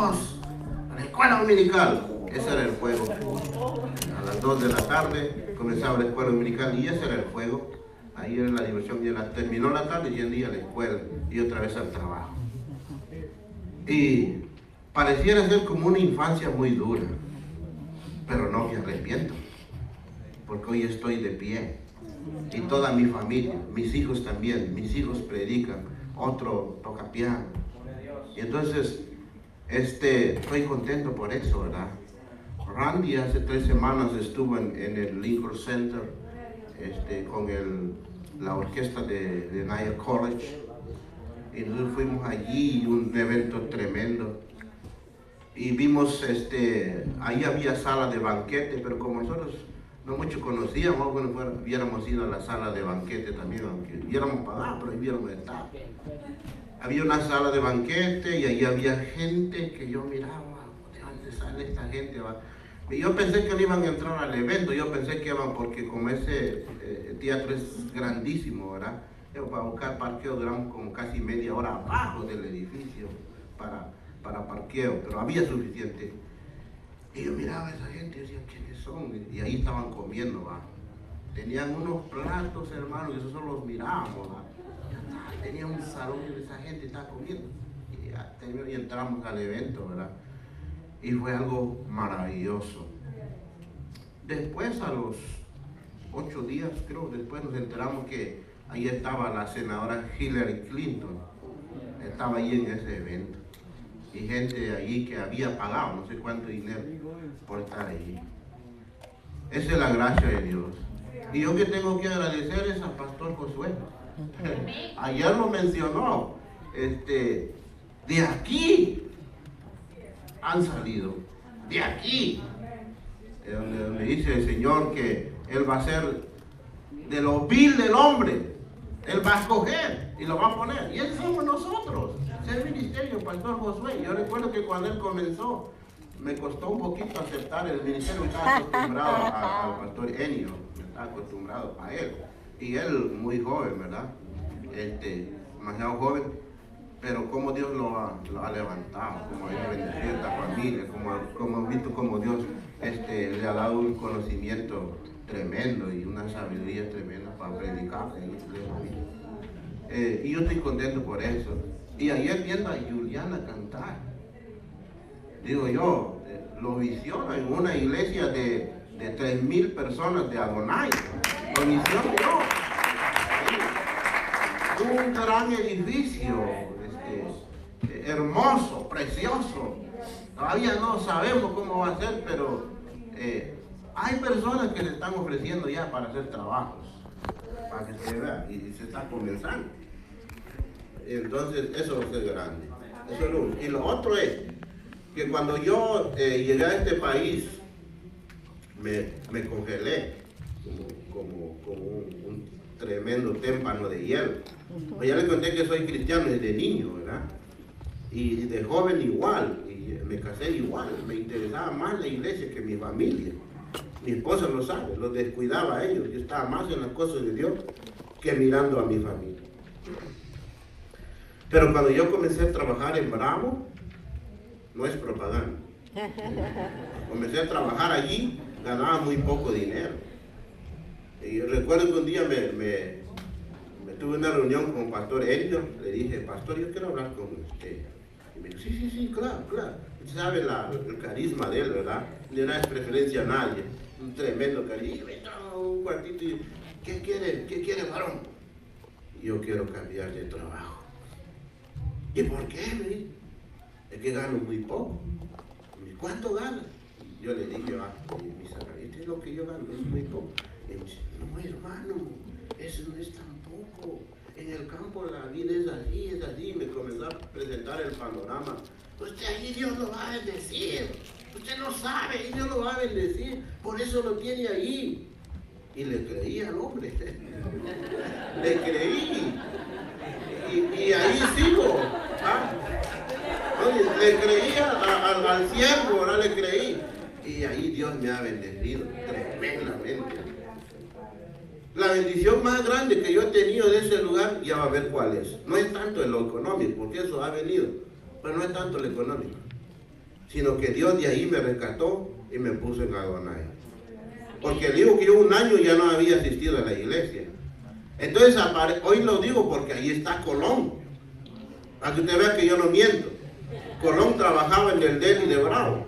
hijos a la escuela dominical. Ese era el juego. A las 2 de la tarde comenzaba la escuela dominical y ese era el juego. Ahí era la diversión. Y terminó la tarde y el día a la escuela y otra vez al trabajo. Y pareciera ser como una infancia muy dura, pero no me arrepiento, porque hoy estoy de pie. Y toda mi familia, mis hijos también, mis hijos predican, otro toca piano. Y entonces, estoy contento por eso, ¿verdad? Randy hace 3 semanas estuvo en el Lincoln Center con la orquesta de Naya College. Y nosotros fuimos allí, un evento tremendo. Y vimos, ahí había sala de banquete, pero como nosotros no mucho conocíamos, bueno, hubiéramos ido a la sala de banquete también, aunque hubiéramos pagado, pero ahí hubiéramos estado. Había una sala de banquete y ahí había gente que yo miraba, ¿de dónde sale esta gente? Y yo pensé que no iban a entrar al evento, yo pensé que iban porque como ese teatro es grandísimo, ¿verdad? Para buscar parqueo duramos como casi media hora abajo del edificio para parqueo, pero había suficiente. Y yo miraba a esa gente y decía, ¿quiénes son? Y ahí estaban comiendo, ¿va? Tenían unos platos, hermanos, y nosotros los mirábamos, ¿va? Tenía un salón y esa gente estaba comiendo. Y entramos al evento, ¿verdad? Y fue algo maravilloso. Después, a los 8 días, creo, después nos enteramos que ahí estaba la senadora Hillary Clinton. Estaba ahí en ese evento. Y gente allí que había pagado no sé cuánto dinero por estar allí. Esa es la gracia de Dios. Y yo que tengo que agradecer es al pastor Josué. Ayer lo mencionó. De aquí han salido. De aquí. Donde dice el Señor que Él va a ser de lo vil del hombre. Él va a escoger y lo va a poner. Y eso somos nosotros. Es el ministerio, pastor Josué. Yo recuerdo que cuando él comenzó, me costó un poquito aceptar el ministerio. Estaba acostumbrado al pastor Enio. Estaba acostumbrado a él. Y él muy joven, ¿verdad? Demasiado joven. Pero como Dios lo ha levantado, como ha bendecido a esta familia, como hemos visto como Dios le ha dado un conocimiento tremendo y una sabiduría tremenda para predicar. Y yo estoy contento por eso. Y ayer viendo a Juliana cantar, digo yo, lo visiono en una iglesia de 3,000 personas de Adonai. Lo visiono yo. Un gran edificio, hermoso, precioso. Todavía no sabemos cómo va a ser, pero hay personas que le están ofreciendo ya para hacer trabajos, para que se vea, y se está comenzando. Entonces, eso va a ser grande. Eso es lo uno. Y lo otro es que cuando yo llegué a este país, me congelé como un tremendo témpano de hielo. Pues ya le conté que soy cristiano desde niño, ¿verdad? Y de joven igual, y me casé igual. Me interesaba más la iglesia que mi familia. Mi esposa lo sabe, los descuidaba a ellos. Yo estaba más en las cosas de Dios que mirando a mi familia. Pero cuando yo comencé a trabajar en Bravo, no es propaganda. Comencé a trabajar allí, ganaba muy poco dinero. Y recuerdo que un día me tuve una reunión con el pastor Elio. Le dije, pastor, yo quiero hablar con usted. Y me dijo, sí, claro. Usted sabe el carisma de él, ¿verdad? Ni una preferencia a nadie. Un tremendo carisma. Un cuartito. Y, ¿qué quiere, varón? Yo quiero cambiar de trabajo. ¿Y por qué? Me dijo. Es que gano muy poco. ¿Cuánto gana? Yo le dije, mi salario, esto es lo que yo gano, es muy poco. Y me dice, no, hermano, eso no es tan poco. En el campo la vida es así. Me comenzó a presentar el panorama. Usted ahí Dios lo va a bendecir. Usted no sabe, Dios lo va a bendecir. Por eso lo tiene ahí. Y le creí al hombre. Le creí. Y ahí sigo. Oye, le creí al siervo, ahora le creí. Y ahí Dios me ha bendecido tremendamente. La bendición más grande que yo he tenido de ese lugar, ya va a ver cuál es. No es tanto en lo económico, porque eso ha venido, pero no es tanto lo económico. sino que Dios de ahí me rescató y me puso en Adonai. Porque digo que yo un año ya no había asistido a la iglesia. Entonces, hoy lo digo porque ahí está Colón. Para que usted vea que yo no miento. Colón trabajaba en el Deli de Bravo.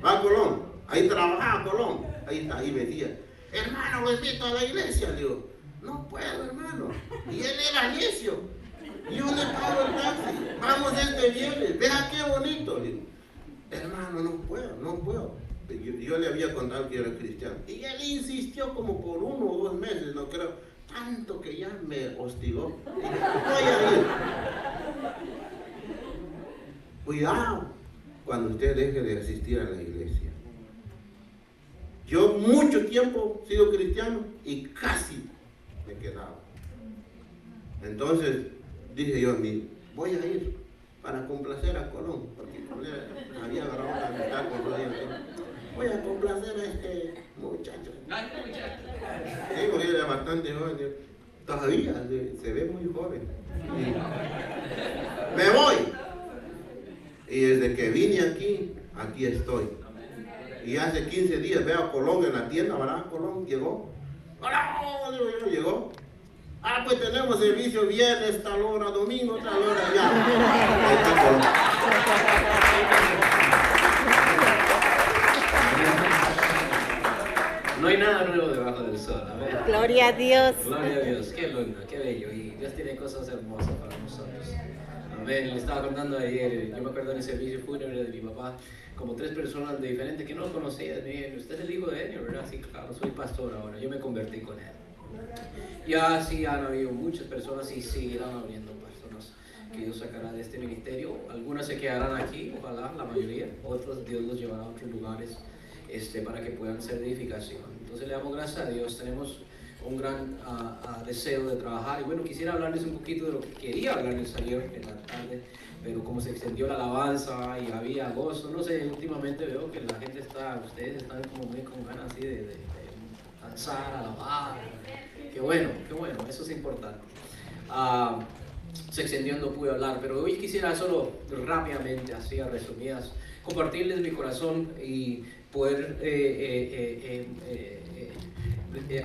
¿Va Colón? Ahí trabajaba Colón. Ahí está, ahí me decía, hermano, lo invito a la iglesia. Digo, no puedo, hermano. Y él era necio. Yo le pago el taxi. Vamos este viernes. Vea qué bonito. Digo, hermano, no puedo. Yo le había contado que yo era cristiano. Y él insistió como por 1 o 2 meses, no creo. Tanto que ya me hostigó. Voy a ir. Cuidado cuando usted deje de asistir a la iglesia. Yo mucho tiempo he sido cristiano y casi me quedaba. Entonces dije yo, voy a ir para complacer a Colón, porque Colón había agarrado la amistad con Rodrigo. Voy a complacer a este muchacho. Sí, porque era bastante joven. Todavía se ve muy joven. Me voy. Y desde que vine aquí estoy. Y hace 15 días veo a Colón en la tienda, ¿verdad? Colón llegó. ¡Hola! Llegó. Ah, pues tenemos servicio viernes, tal hora, domingo, tal hora, ya. Ahí está Colón. No hay nada nuevo debajo del sol. A ver. Gloria a Dios. Gloria a Dios, qué lindo, qué bello. Y Dios tiene cosas hermosas para nosotros. Amén. Le estaba contando ayer, yo me acuerdo en el servicio fúnebre de mi papá, como 3 personas de diferentes que no conocía. Usted es el hijo de Enio, ¿verdad? Sí, claro, soy pastor ahora. Yo me convertí con él. Ya sí han habido muchas personas y seguirán habiendo personas que Dios sacará de este ministerio. Algunas se quedarán aquí, ojalá, la mayoría. Otros Dios los llevará a otros lugares para que puedan ser de edificación. Entonces le damos gracias a Dios. Tenemos un gran deseo de trabajar. Y bueno, quisiera hablarles un poquito de lo que quería hablarles ayer en la tarde, pero como se extendió la alabanza y había gozo, no sé, últimamente veo que la gente ustedes están como muy con ganas así de danzar, alabar. Qué bueno, eso es importante. Se extendió, no pude hablar, pero hoy quisiera solo rápidamente, así a resumidas, compartirles mi corazón y poder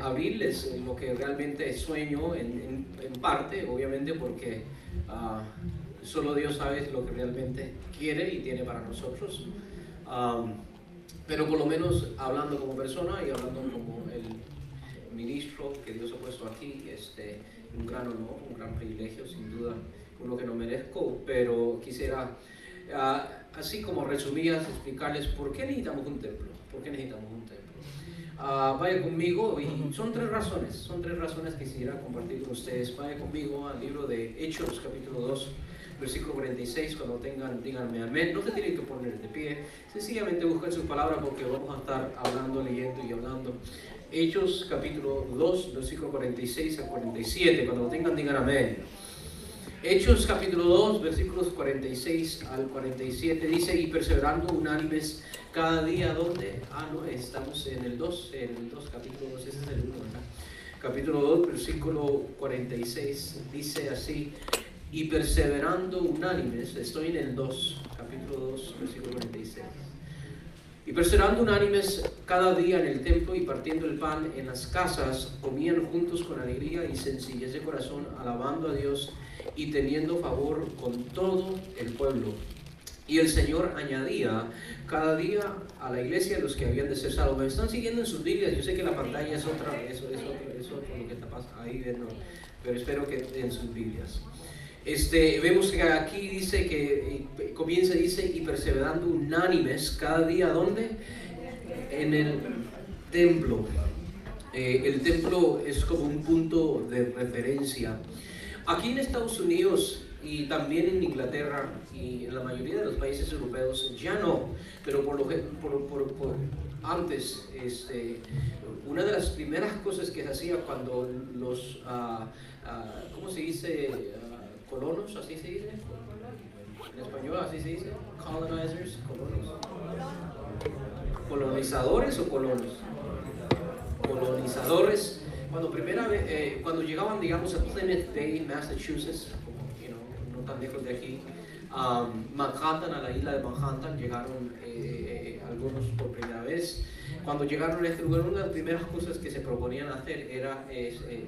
abrirles lo que realmente sueño en parte, obviamente, porque solo Dios sabe lo que realmente quiere y tiene para nosotros. Pero por lo menos hablando como persona y hablando como el ministro que Dios ha puesto aquí, un gran honor, un gran privilegio, sin duda, uno que no merezco, pero quisiera, así como resumidas, explicarles por qué necesitamos un templo. ¿Por qué necesitamos un templo? Vaya conmigo, y son tres razones que quisiera compartir con ustedes. Vaya conmigo al libro de Hechos, capítulo 2, versículo 46. Cuando tengan, díganme amén. No se tienen que poner de pie, sencillamente busquen sus palabras porque vamos a estar hablando, leyendo y hablando. Hechos, capítulo 2, versículo 46 al 47. Cuando lo tengan, digan amén. Hechos capítulo 2, versículos 46 al 47 dice: y perseverando unánimes cada día, ¿dónde? No, estamos en el 2, capítulo 2, ese es el 1, ¿verdad? Capítulo 2, versículo 46 dice así: y perseverando unánimes, estoy en el 2, capítulo 2, versículo 46. Y perseverando unánimes cada día en el templo y partiendo el pan en las casas, comían juntos con alegría y sencillez de corazón, alabando a Dios y teniendo favor con todo el pueblo. Y el Señor añadía cada día a la iglesia los que habían de ser salvos. Me están siguiendo en sus Biblias. Yo sé que la pantalla es otra, eso lo que está pasando ahí, no, pero espero que en sus Biblias. Vemos que aquí dice que dice, y perseverando unánimes cada día, ¿dónde? En el templo. El templo es como un punto de referencia. Aquí en Estados Unidos y también en Inglaterra y en la mayoría de los países europeos ya no, pero antes, una de las primeras cosas que se hacía cuando los, ¿cómo se dice? Colonos, así se dice, en español así se dice, colonizers, colonos, colonizadores o colonos, colonizadores, cuando llegaban, digamos, a Plymouth Bay, Massachusetts, no tan lejos de aquí, Manhattan, a la isla de Manhattan, llegaron algunos por primera vez. Cuando llegaron a este lugar, una de las primeras cosas que se proponían hacer era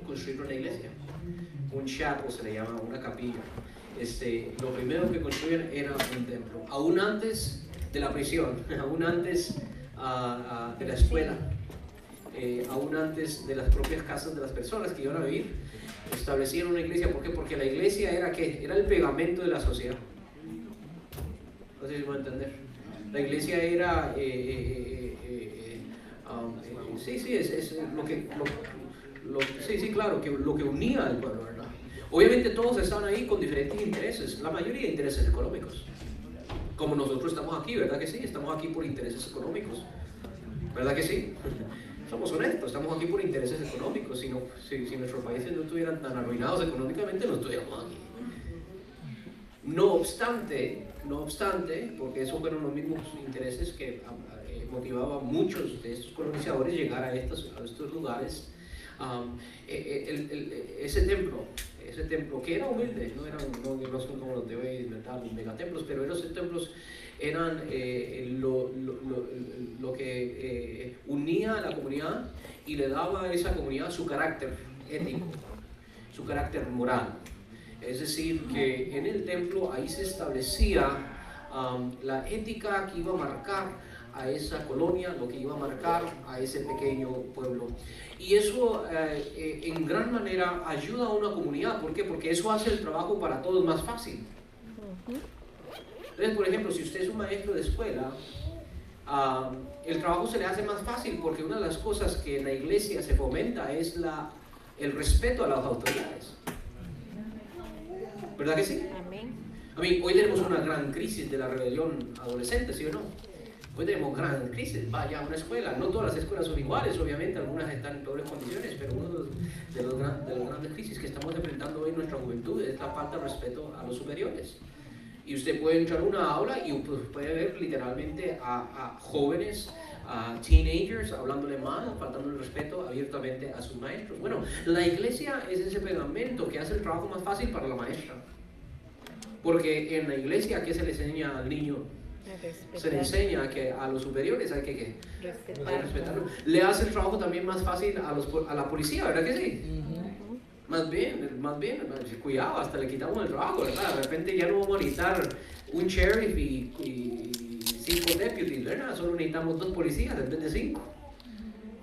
construir una iglesia. Un chapel se le llama, una capilla. Lo primero que construyeron era un templo. Aún antes de la prisión, aún antes de la escuela, aún antes de las propias casas de las personas que iban a vivir, establecieron una iglesia. ¿Por qué? Porque la iglesia era ¿qué? Era el pegamento de la sociedad. No sé si me van a entender. La iglesia era es claro, que lo que unía al pueblo, ¿verdad? Obviamente todos estaban ahí con diferentes intereses, la mayoría de intereses económicos, como nosotros estamos aquí, ¿verdad que sí? Estamos aquí por intereses económicos, ¿verdad que sí? Somos honestos, estamos aquí por intereses económicos. Si nuestros países no estuvieran tan arruinados económicamente, no estuviéramos aquí. No obstante, porque esos fueron los mismos intereses que motivaban a muchos de estos colonizadores llegar a estos lugares. Ese templo que era humilde, no son como los de hoy, ¿verdad? Los megatemplos, pero esos templos eran lo que unía a la comunidad y le daba a esa comunidad su carácter ético, su carácter moral. Es decir, que en el templo ahí se establecía la ética que iba a marcar a esa colonia, lo que iba a marcar a ese pequeño pueblo. Y eso en gran manera ayuda a una comunidad. ¿Por qué? Porque eso hace el trabajo para todos más fácil. Entonces, por ejemplo, si usted es un maestro de escuela, el trabajo se le hace más fácil porque una de las cosas que en la iglesia se fomenta es el respeto a las autoridades. ¿Verdad que sí? Amén. Hoy tenemos una gran crisis de la rebelión adolescente, ¿sí o no? Hoy tenemos gran crisis. Vaya a una escuela, no todas las escuelas son iguales, obviamente, algunas están en peores condiciones, pero uno de los grandes crisis que estamos enfrentando hoy en nuestra juventud es la falta de respeto a los superiores. Y usted puede entrar a una aula y puede ver literalmente a jóvenes, a teenagers, hablándole mal, faltando el respeto abiertamente a sus maestros. Bueno, la iglesia es ese pegamento que hace el trabajo más fácil para la maestra. Porque en la iglesia, ¿qué se le enseña al niño? Se le enseña que a los superiores hay que respetarlo. Le hace el trabajo también más fácil a la policía, ¿verdad que sí? Más bien, cuidado, hasta le quitamos el trabajo, ¿verdad? De repente ya no vamos a necesitar un sheriff y 5 deputies, ¿verdad? Solo necesitamos 2 policías en vez de 5,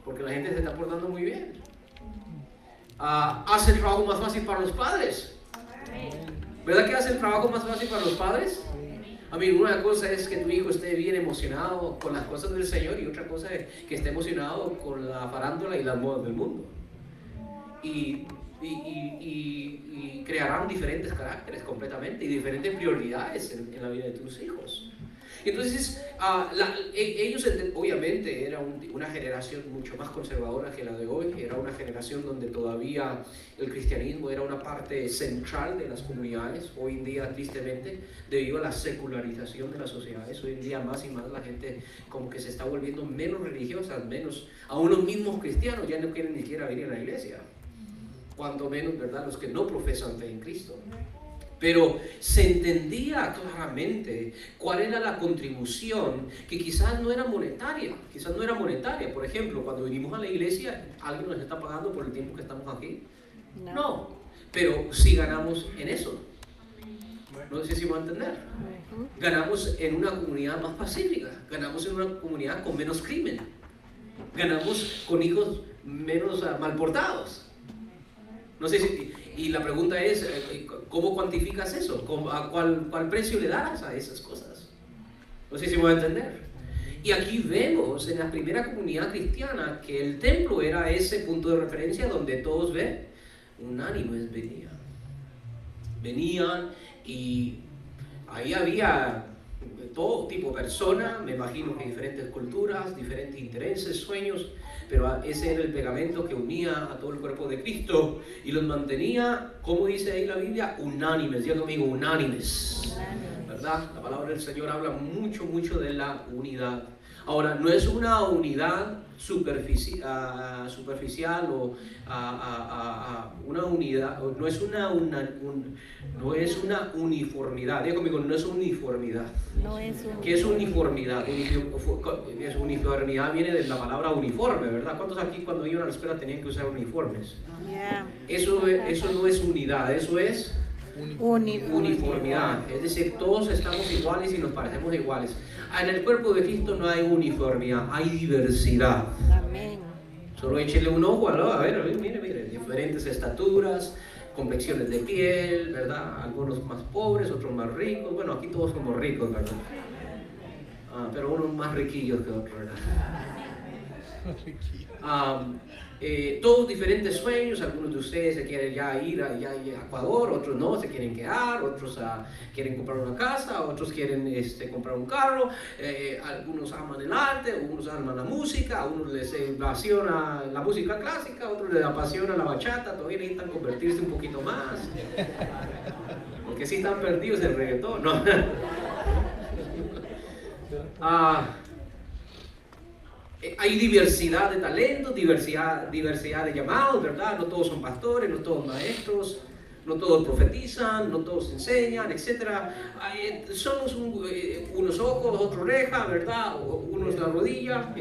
porque la gente se está portando muy bien. Hace el trabajo más fácil para los padres. ¿Verdad que hace el trabajo más fácil para los padres? Una cosa es que tu hijo esté bien emocionado con las cosas del Señor y otra cosa es que esté emocionado con la farándula y las modas del mundo. Y crearán diferentes caracteres completamente y diferentes prioridades en la vida de tus hijos. Entonces, ellos obviamente era una generación mucho más conservadora que la de hoy. Era una generación donde todavía el cristianismo era una parte central de las comunidades. Hoy en día, tristemente, debido a la secularización de las sociedades, hoy en día más y más la gente como que se está volviendo menos religiosa, menos, aún los mismos cristianos ya no quieren ni siquiera venir a la iglesia, cuanto menos, ¿verdad?, los que no profesan fe en Cristo. Pero se entendía claramente cuál era la contribución, que quizás no era monetaria. Por ejemplo, cuando venimos a la iglesia, ¿alguien nos está pagando por el tiempo que estamos aquí? No, pero sí ganamos en eso. No sé si me va a entender. Ganamos en una comunidad más pacífica, ganamos en una comunidad con menos crimen, ganamos con hijos menos mal portados. No sé si... Y la pregunta es, ¿cómo cuantificas eso? ¿Cuál precio le das a esas cosas? No sé si me voy a entender. Y aquí vemos en la primera comunidad cristiana que el templo era ese punto de referencia donde todos unánimes venían y ahí había todo tipo de personas, me imagino que diferentes culturas, diferentes intereses, sueños, pero ese era el pegamento que unía a todo el cuerpo de Cristo y los mantenía, como dice ahí la Biblia, unánimes. Diga conmigo, unánimes. ¿verdad? La palabra del Señor habla mucho de la unidad. Ahora, no es una unidad superficial o una unidad, no es una uniformidad. Diga conmigo, no es uniformidad. No es uniformidad. ¿Qué es uniformidad? Uniformidad viene de la palabra uniforme, ¿verdad? ¿Cuántos aquí cuando iban a la escuela tenían que usar uniformes? Yeah. Eso no es unidad, eso es uniformidad. Es decir, todos estamos iguales y nos parecemos iguales. En el cuerpo de Cristo no hay uniformidad, hay diversidad. Amén. Solo échenle un ojo, a ver, mire, diferentes estaturas, complexiones de piel, ¿verdad? Algunos más pobres, otros más ricos. Bueno, aquí todos somos ricos, ¿verdad? Pero unos más riquillos que otros, ¿verdad? Todos diferentes sueños. Algunos de ustedes se quieren ya ir a Ecuador, otros no, se quieren quedar, otros quieren comprar una casa, otros quieren comprar un carro, algunos aman el arte, algunos aman la música, a unos les apasiona la música clásica, a otros les apasiona la bachata, todavía necesitan convertirse un poquito más, porque si están perdidos el reggaetón, ¿no? Hay diversidad de talentos, diversidad de llamados, ¿verdad? No todos son pastores, no todos maestros, no todos profetizan, no todos enseñan, etc. Somos unos ojos, otros oreja, ¿verdad? Unos la rodilla,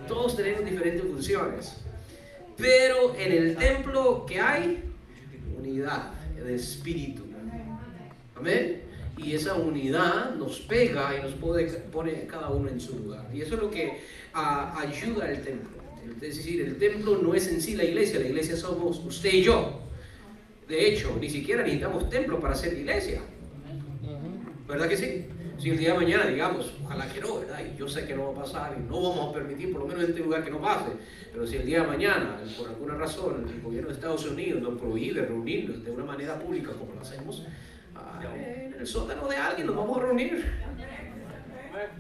todos tenemos diferentes funciones. Pero en el templo, ¿qué hay? Unidad de espíritu. Amén. Y esa unidad nos pega y nos pone cada uno en su lugar. Y eso es lo que ayuda al templo. Es decir, el templo no es en sí la iglesia somos usted y yo. De hecho, ni siquiera necesitamos templo para ser iglesia. ¿Verdad que sí? Si el día de mañana, digamos, ojalá que no, ¿verdad? Y yo sé que no va a pasar y no vamos a permitir, por lo menos en este lugar, que no pase. Pero si el día de mañana, por alguna razón, el gobierno de Estados Unidos nos prohíbe reunirnos de una manera pública como lo hacemos, en el sótano de alguien nos vamos a reunir.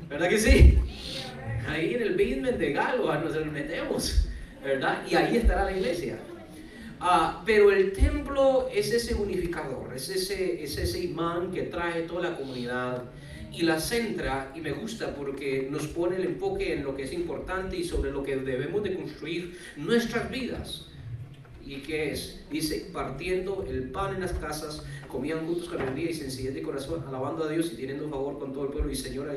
¿Verdad que sí? Ahí en el basement de Galo nos metemos, ¿verdad? Y ahí estará la iglesia. Pero el templo es ese unificador, es ese imán que trae toda la comunidad y la centra, y me gusta porque nos pone el enfoque en lo que es importante y sobre lo que debemos de construir nuestras vidas. ¿Y qué es? Dice, partiendo el pan en las casas, comían juntos con alegría y sencillez de corazón, alabando a Dios y teniendo favor con todo el pueblo. Y Señor,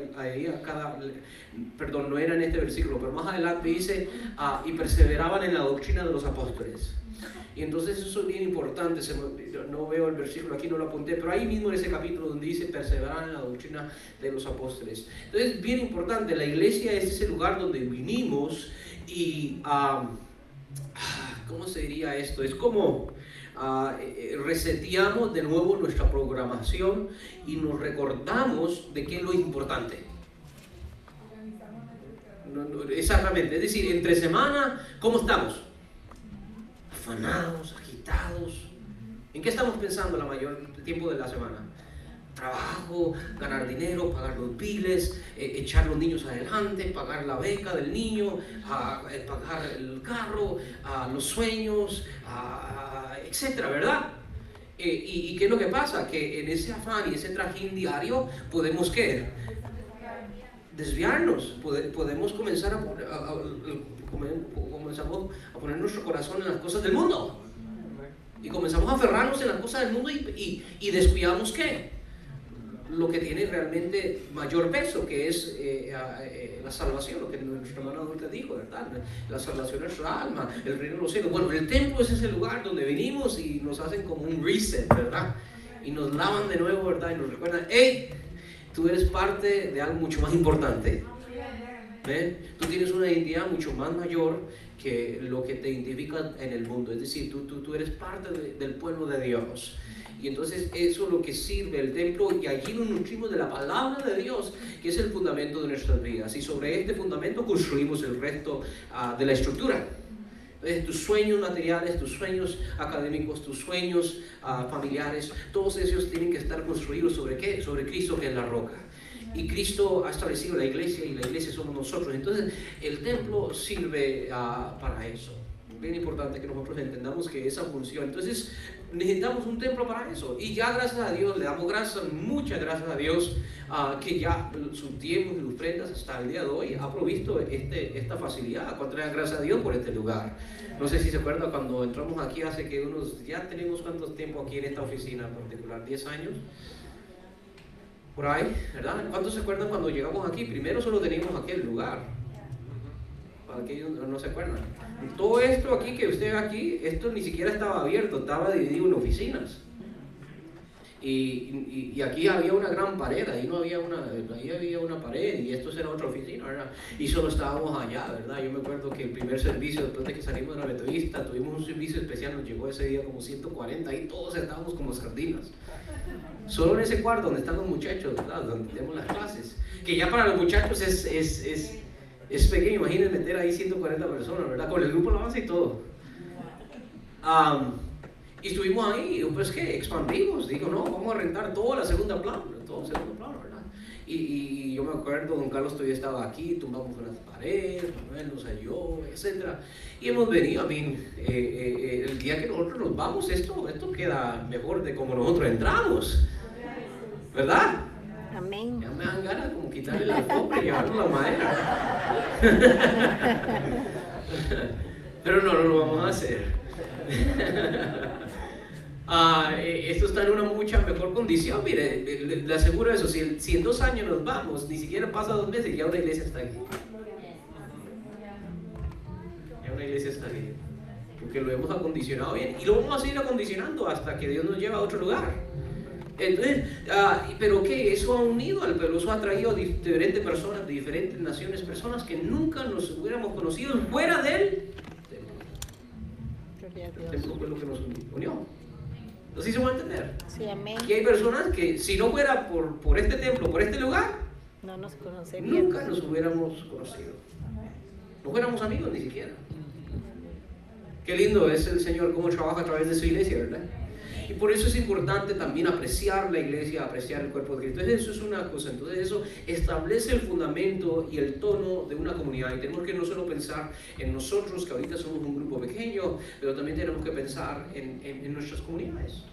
perdón, no era en este versículo, pero más adelante dice, y perseveraban en la doctrina de los apóstoles. Y entonces eso es bien importante. No veo el versículo aquí, no lo apunté, pero ahí mismo en ese capítulo donde dice perseveraban en la doctrina de los apóstoles. Entonces, bien importante, la iglesia es ese lugar donde vinimos y ¿cómo se diría esto? Es como reseteamos de nuevo nuestra programación y nos recordamos de qué es lo importante. Exactamente, es decir, entre semana, ¿cómo estamos? Afanados, agitados. ¿En qué estamos pensando la mayor tiempo de la semana? Trabajo, ganar dinero, pagar los biles, echar los niños adelante, pagar la beca del niño, pagar el carro, los sueños, etcétera, ¿verdad? ¿Y qué es lo que pasa? Que en ese afán y ese trajín diario podemos, ¿qué? Desviarnos, podemos comenzar comenzamos a poner nuestro corazón en las cosas del mundo y comenzamos a aferrarnos en las cosas del mundo y descuidamos, ¿qué? Lo que tiene realmente mayor peso, que es la salvación, lo que nuestra hermana adulta dijo, ¿verdad? La salvación de nuestra alma, el reino de los cielos. Bueno, el templo es ese lugar donde venimos y nos hacen como un reset, ¿verdad? Y nos lavan de nuevo, ¿verdad? Y nos recuerdan, hey, tú eres parte de algo mucho más importante. ¿Ven? Tú tienes una identidad mucho más mayor que lo que te identifica en el mundo. Es decir, tú eres parte del pueblo de Dios. Y entonces eso es lo que sirve el templo, y allí nos nutrimos de la palabra de Dios, que es el fundamento de nuestras vidas. Y sobre este fundamento construimos el resto de la estructura. Entonces, tus sueños materiales, tus sueños académicos, tus sueños familiares, todos esos tienen que estar construidos ¿sobre qué? Sobre Cristo, que es la roca. Y Cristo ha establecido la iglesia, y la iglesia somos nosotros. Entonces el templo sirve para eso. ¿Ok? bien importante que nosotros entendamos que esa función. Entonces necesitamos un templo para eso. Y ya gracias a Dios, le damos gracias, muchas gracias a Dios, que ya sus tiempos y sus ofrendas hasta el día de hoy ha provisto esta facilidad. Cuánto le dan gracias a Dios por este lugar. No sé si se acuerda cuando entramos aquí hace que ya tenemos cuánto tiempo aquí en esta oficina en particular, 10 años. Por ahí, ¿verdad? ¿Cuántos se acuerdan cuando llegamos aquí? Primero solo teníamos aquí el lugar. Para aquellos no se acuerdan. Todo esto aquí que usted ve aquí, esto ni siquiera estaba abierto, estaba dividido en oficinas. Y aquí había una gran pared, ahí había una pared y esto era otra oficina, ¿verdad? Y solo estábamos allá, ¿verdad? Yo me acuerdo que el primer servicio, después de que salimos de la Metodista, tuvimos un servicio especial, nos llegó ese día como 140 y todos estábamos como sardinas. Solo en ese cuarto donde están los muchachos, ¿verdad? Donde tenemos las clases, que ya para los muchachos es pequeño. Imaginen meter ahí 140 personas, ¿verdad? Con el grupo la base y todo. Y estuvimos ahí, pues que expandimos, digo, no, vamos a rentar toda la segunda planta, todo el segundo plano, ¿verdad? Y yo me acuerdo, don Carlos todavía estaba aquí, tumbamos unas paredes, Manuel nos ayudó, etc. Y hemos venido, el día que nosotros nos vamos, esto queda mejor de como nosotros entramos, ¿verdad? Amén. Ya me dan ganas como quitarle la alfombra y llevarnos la madera. Pero no lo vamos a hacer. Esto está en una mucha mejor condición. Mire, le aseguro eso. Si en 2 años nos vamos, ni siquiera pasa 2 meses y ya una iglesia está aquí. Ya una iglesia está aquí. Porque lo hemos acondicionado bien y lo vamos a seguir acondicionando hasta que Dios nos lleve a otro lugar. Entonces, pero ¿qué? Eso ha unido al pueblo, eso ha traído a diferentes personas de diferentes naciones, personas que nunca nos hubiéramos conocido fuera del templo. Fue lo que nos unió. ¿Así se va a entender? Sí, amén. Y hay personas que si no fuera por este templo, por este lugar, no nos conoceríamos. Nunca nos hubiéramos conocido. No fuéramos amigos ni siquiera. Qué lindo es el Señor, cómo trabaja a través de su iglesia, ¿verdad? Y por eso es importante también apreciar la iglesia, apreciar el cuerpo de Cristo. Entonces eso es una cosa. Entonces eso establece el fundamento y el tono de una comunidad. Y tenemos que no solo pensar en nosotros, que ahorita somos un grupo pequeño, pero también tenemos que pensar en nuestras comunidades.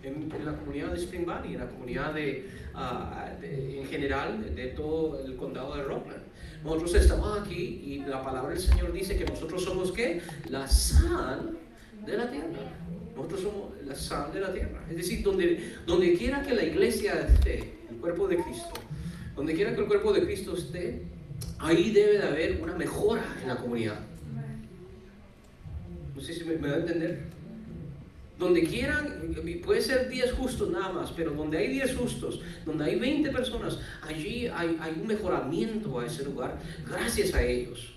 En la comunidad de Spring Valley, en la comunidad en general de todo el condado de Rockland. Nosotros estamos aquí y la palabra del Señor dice que nosotros somos ¿qué? La sal de la tierra. Nosotros somos la sal de la tierra. Es decir, donde quiera que la iglesia esté, el cuerpo de Cristo, donde quiera que el cuerpo de Cristo esté, ahí debe de haber una mejora en la comunidad. No sé si me da a entender. Donde quieran, puede ser 10 justos nada más, pero donde hay 10 justos, donde hay 20 personas, allí hay un mejoramiento a ese lugar gracias a ellos.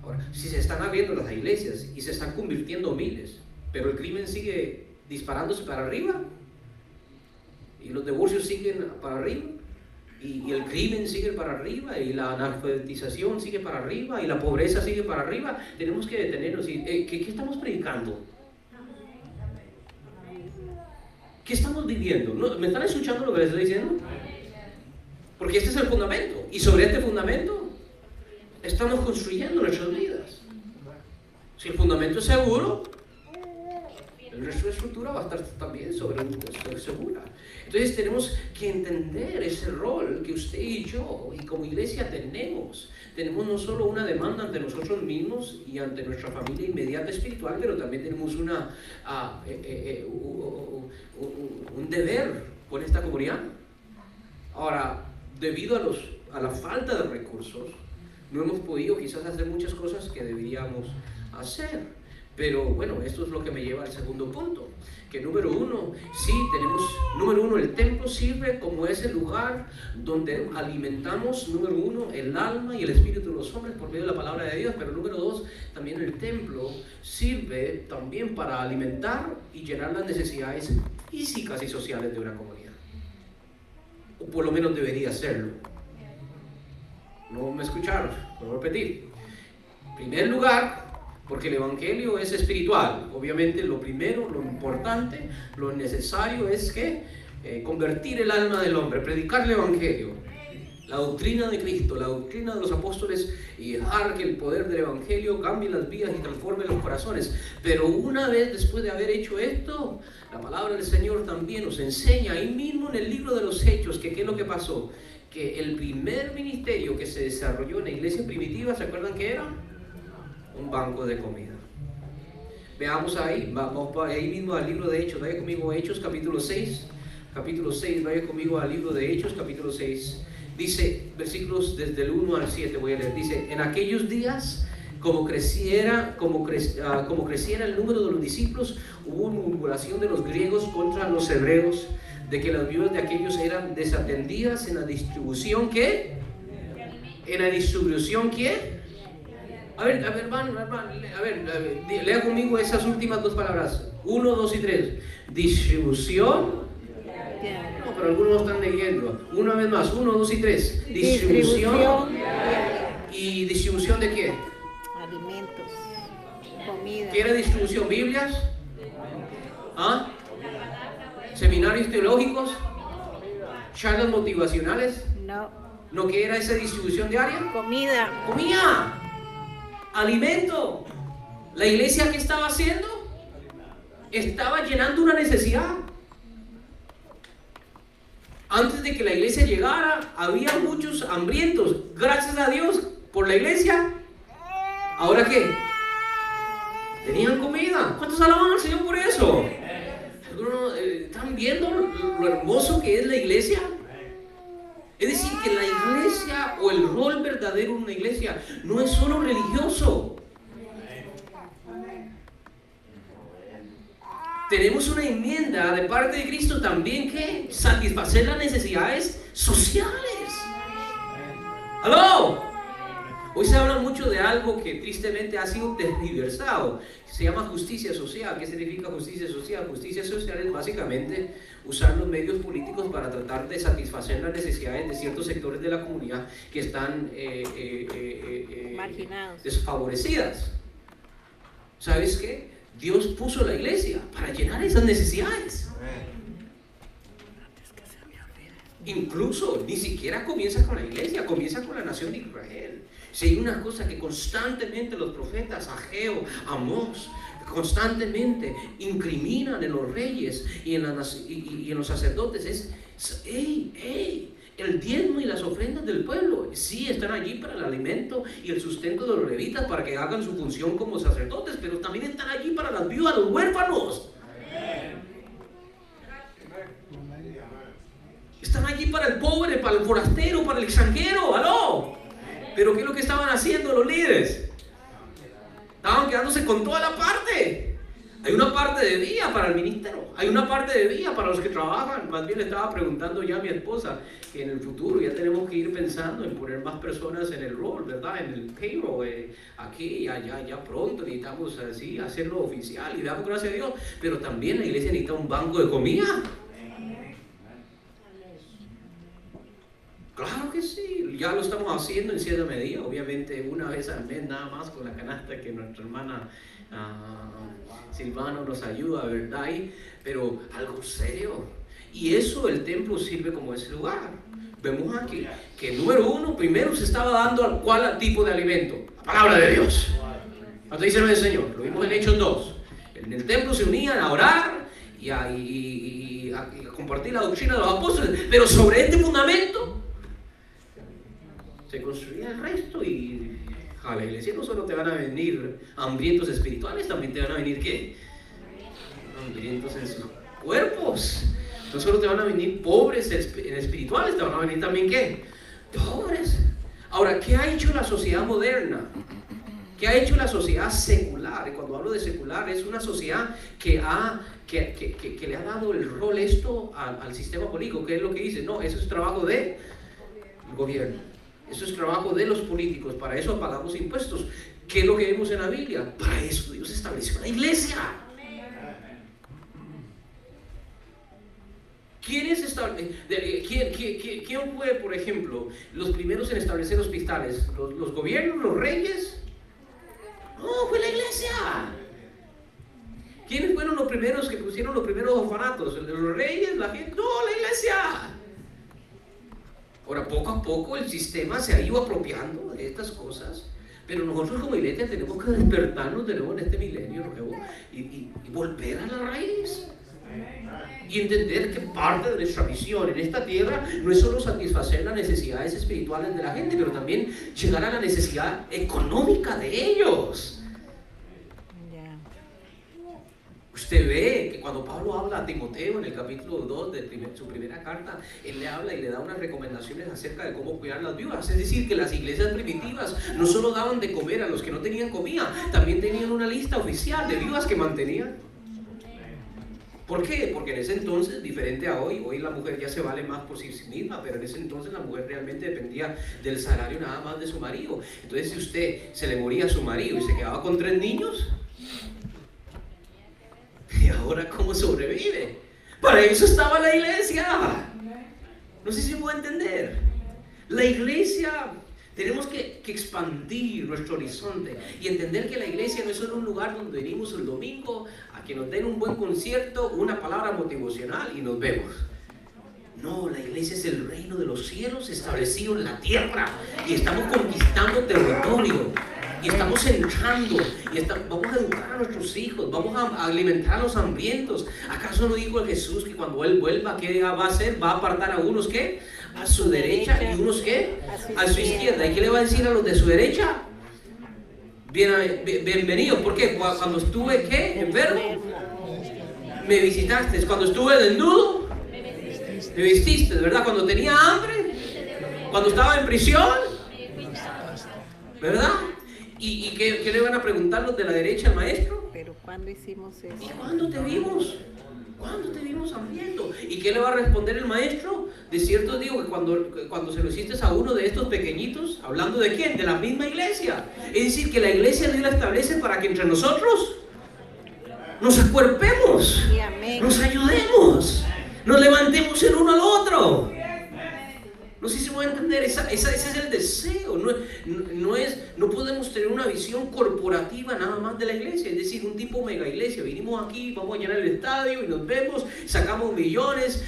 Ahora, si se están abriendo las iglesias y se están convirtiendo miles, pero el crimen sigue disparándose para arriba y los divorcios siguen para arriba y el crimen sigue para arriba y la analfabetización sigue para arriba y la pobreza sigue para arriba, tenemos que detenernos y ¿qué estamos predicando? ¿Qué estamos viviendo? ¿No? ¿Me están escuchando lo que les estoy diciendo? Porque este es el fundamento y sobre este fundamento estamos construyendo nuestras vidas. Si el fundamento es seguro, el resto de estructura va a estar también segura. Entonces tenemos que entender ese rol que usted y yo y como iglesia tenemos. Tenemos no solo una demanda ante nosotros mismos y ante nuestra familia inmediata espiritual, pero también tenemos un deber con esta comunidad. Ahora, debido a la falta de recursos, no hemos podido quizás hacer muchas cosas que deberíamos hacer. Pero bueno, esto es lo que me lleva al segundo punto, que número uno, el templo sirve como ese lugar donde alimentamos, número uno, el alma y el espíritu de los hombres por medio de la palabra de Dios, pero número dos, también el templo sirve también para alimentar y llenar las necesidades físicas y sociales de una comunidad, o por lo menos debería serlo. No me escucharon, voy a repetir. En primer lugar, porque el evangelio es espiritual. Obviamente lo primero, lo importante, lo necesario es que convertir el alma del hombre, predicar el evangelio. La doctrina de Cristo, la doctrina de los apóstoles, y dejar que el poder del Evangelio cambie las vidas y transforme los corazones. Pero una vez después de haber hecho esto, la palabra del Señor también nos enseña ahí mismo en el libro de los Hechos que qué es lo que pasó. Que el primer ministerio que se desarrolló en la iglesia primitiva, ¿se acuerdan qué era? Un banco de comida. Veamos ahí, vamos ahí mismo al libro de Hechos. Vaya conmigo a Hechos capítulo 6. Capítulo 6, vaya conmigo al libro de Hechos capítulo 6. Dice, versículos desde el 1 al 7 voy a leer. Dice, en aquellos días, como creciera el número de los discípulos, hubo murmuración de los griegos contra los hebreos, de que las viudas de aquellos eran desatendidas en la distribución, ¿qué? En la distribución, ¿qué? A ver, lea conmigo esas últimas dos palabras. 1, 2 y 3. Distribución. No, pero algunos no están leyendo. Una vez más, 1, 2 y 3. Distribución. ¿Y distribución de qué? Alimentos, comida. ¿Qué era distribución? ¿Biblias? ¿Ah? ¿Seminarios teológicos? ¿Charlas motivacionales? No. ¿No qué era esa distribución diaria? Comida. Comida. Alimento. ¿La iglesia qué estaba haciendo? Estaba llenando una necesidad. Antes de que la iglesia llegara, había muchos hambrientos. Gracias a Dios por la iglesia. ¿Ahora qué? Tenían comida. ¿Cuántos alaban al Señor por eso? ¿Están viendo lo hermoso que es la iglesia? Es decir, que la iglesia o el rol verdadero en una iglesia no es solo religioso. Tenemos una enmienda de parte de Cristo también que satisfacer las necesidades sociales. ¡Aló! Hoy se habla mucho de algo que tristemente ha sido tergiversado. Se llama justicia social. ¿Qué significa justicia social? Justicia social es básicamente usar los medios políticos para tratar de satisfacer las necesidades de ciertos sectores de la comunidad que están marginados, desfavorecidas. ¿Sabes qué? Dios puso la iglesia para llenar esas necesidades. Incluso ni siquiera comienza con la iglesia, comienza con la nación de Israel. Si hay una cosa que constantemente los profetas, Ageo, Amós, constantemente incriminan en los reyes y en los sacerdotes es el diezmo y las ofrendas del pueblo. Sí, están allí para el alimento y el sustento de los levitas para que hagan su función como sacerdotes, pero también están allí para las viudas, los huérfanos. Están allí para el pobre, para el forastero, para el extranjero. ¡Aló! Pero ¿qué es lo que estaban haciendo los líderes? Estaban quedándose con toda la parte. Hay una parte de día para el ministerio, hay una parte de día para los que trabajan. Más bien le estaba preguntando ya a mi esposa que en el futuro ya tenemos que ir pensando en poner más personas en el rol, ¿verdad? En el payroll, aquí, allá, ya pronto necesitamos así hacerlo oficial y damos gracias a Dios. Pero también la iglesia necesita un banco de comida. Claro que sí, ya lo estamos haciendo en cierta medida, obviamente una vez al mes nada más con la canasta que nuestra hermana Silvano nos ayuda, ¿verdad? Pero algo serio. Y eso el templo sirve como ese lugar. Vemos aquí que número uno, primero se estaba dando al cual tipo de alimento, la palabra de Dios. ¿Cuánto dice el Señor? Lo vimos en Hechos 2. En el templo se unían a orar y a compartir la doctrina de los apóstoles, pero sobre este fundamento se construía el resto. Y a la iglesia no solo te van a venir hambrientos espirituales, también te van a venir ¿qué? Hambrientos en sus cuerpos. No solo te van a venir pobres espirituales, te van a venir también ¿qué? Pobres. Ahora, ¿qué ha hecho la sociedad moderna? ¿Qué ha hecho la sociedad secular? Y cuando hablo de secular, es una sociedad que le ha dado el rol esto al sistema político. ¿Qué es lo que dice? No, eso es trabajo del gobierno. Eso es trabajo de los políticos, para eso pagamos impuestos. ¿Qué es lo que vemos en la Biblia? Para eso Dios estableció la iglesia. ¿Quién fue, por ejemplo, los primeros en establecer hospitales? ¿Los gobiernos, los reyes? No, fue la iglesia. ¿Quiénes fueron los primeros que pusieron los primeros orfanatos? ¿Los reyes? ¿La gente? No, la iglesia. Ahora, poco a poco el sistema se ha ido apropiando de estas cosas, pero nosotros como iglesia tenemos que despertarnos de nuevo en este milenio nuevo y volver a la raíz. Y entender que parte de nuestra misión en esta tierra no es solo satisfacer las necesidades espirituales de la gente, pero también llegar a la necesidad económica de ellos. Usted ve que cuando Pablo habla a Timoteo en el capítulo 2 de su primera carta, él le habla y le da unas recomendaciones acerca de cómo cuidar las viudas. Es decir, que las iglesias primitivas no solo daban de comer a los que no tenían comida, también tenían una lista oficial de viudas que mantenían. ¿Por qué? Porque en ese entonces, diferente a hoy la mujer ya se vale más por sí misma, pero en ese entonces la mujer realmente dependía del salario nada más de su marido. Entonces, si usted se le moría a su marido y se quedaba con 3 niños, ¿y ahora cómo sobrevive? Para eso estaba la iglesia. No sé si me puede entender. La iglesia, tenemos que expandir nuestro horizonte y entender que la iglesia no es solo un lugar donde venimos el domingo a que nos den un buen concierto, una palabra motivacional y nos vemos. No, la iglesia es el reino de los cielos establecido en la tierra y estamos conquistando territorio. Y estamos entrando, vamos a educar a nuestros hijos, vamos a alimentar a los hambrientos. ¿Acaso no dijo Jesús que cuando Él vuelva, ¿qué va a hacer? Va a apartar a unos, ¿qué? A su derecha y unos, ¿qué? A su izquierda. ¿Y qué le va a decir a los de su derecha? Bienvenidos. ¿Por qué? Cuando estuve, ¿qué? Enfermo, me visitaste. Cuando estuve desnudo, me vestiste, ¿verdad? Cuando tenía hambre, cuando estaba en prisión, ¿verdad? ¿Y qué le van a preguntar los de la derecha al maestro? Pero ¿cuándo hicimos eso? ¿Y cuándo te vimos? ¿Cuándo te vimos hambriento? ¿Y qué le va a responder el maestro? De cierto digo que cuando se lo hiciste a uno de estos pequeñitos, ¿hablando de quién? De la misma iglesia. Es decir, que la iglesia Dios la establece para que entre nosotros nos acuerpemos, nos ayudemos, nos levantemos el uno al otro. No sé si se puede entender, ese es el deseo. No podemos tener una visión corporativa nada más de la iglesia, es decir, un tipo mega iglesia. Vinimos aquí, vamos a llenar el estadio y nos vemos, sacamos millones.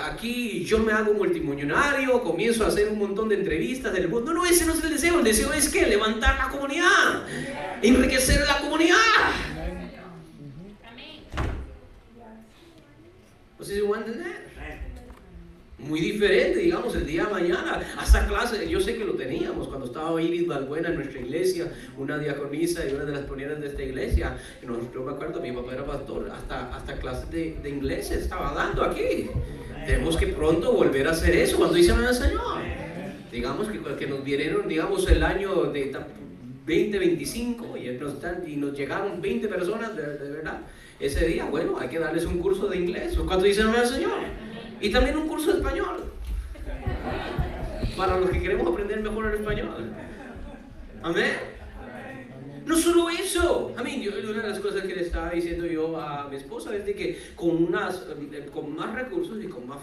Aquí yo me hago multimillonario, comienzo a hacer un montón de entrevistas del mundo. No, ese no es el deseo. El deseo es que levantar la comunidad, enriquecer la comunidad. No sé si se puede entender. Muy diferente, digamos, el día de mañana. Hasta clase, yo sé que lo teníamos cuando estaba Iris Balbuena en nuestra iglesia, una diaconisa y una de las pioneras de esta iglesia. Yo me acuerdo, mi papá era pastor, hasta clases de inglés se estaba dando aquí. Tenemos que pronto volver a hacer eso cuando dicen al Señor. Digamos que nos vinieron, digamos, el año de 2025 y nos llegaron 20 personas de verdad. Ese día, bueno, hay que darles un curso de inglés. ¿Cuánto dicen al Señor? Y también un curso de español para los que queremos aprender mejor el español. Amén. No solo eso. Amén. Una de las cosas que le estaba diciendo yo a mi esposa es de que con más recursos y con más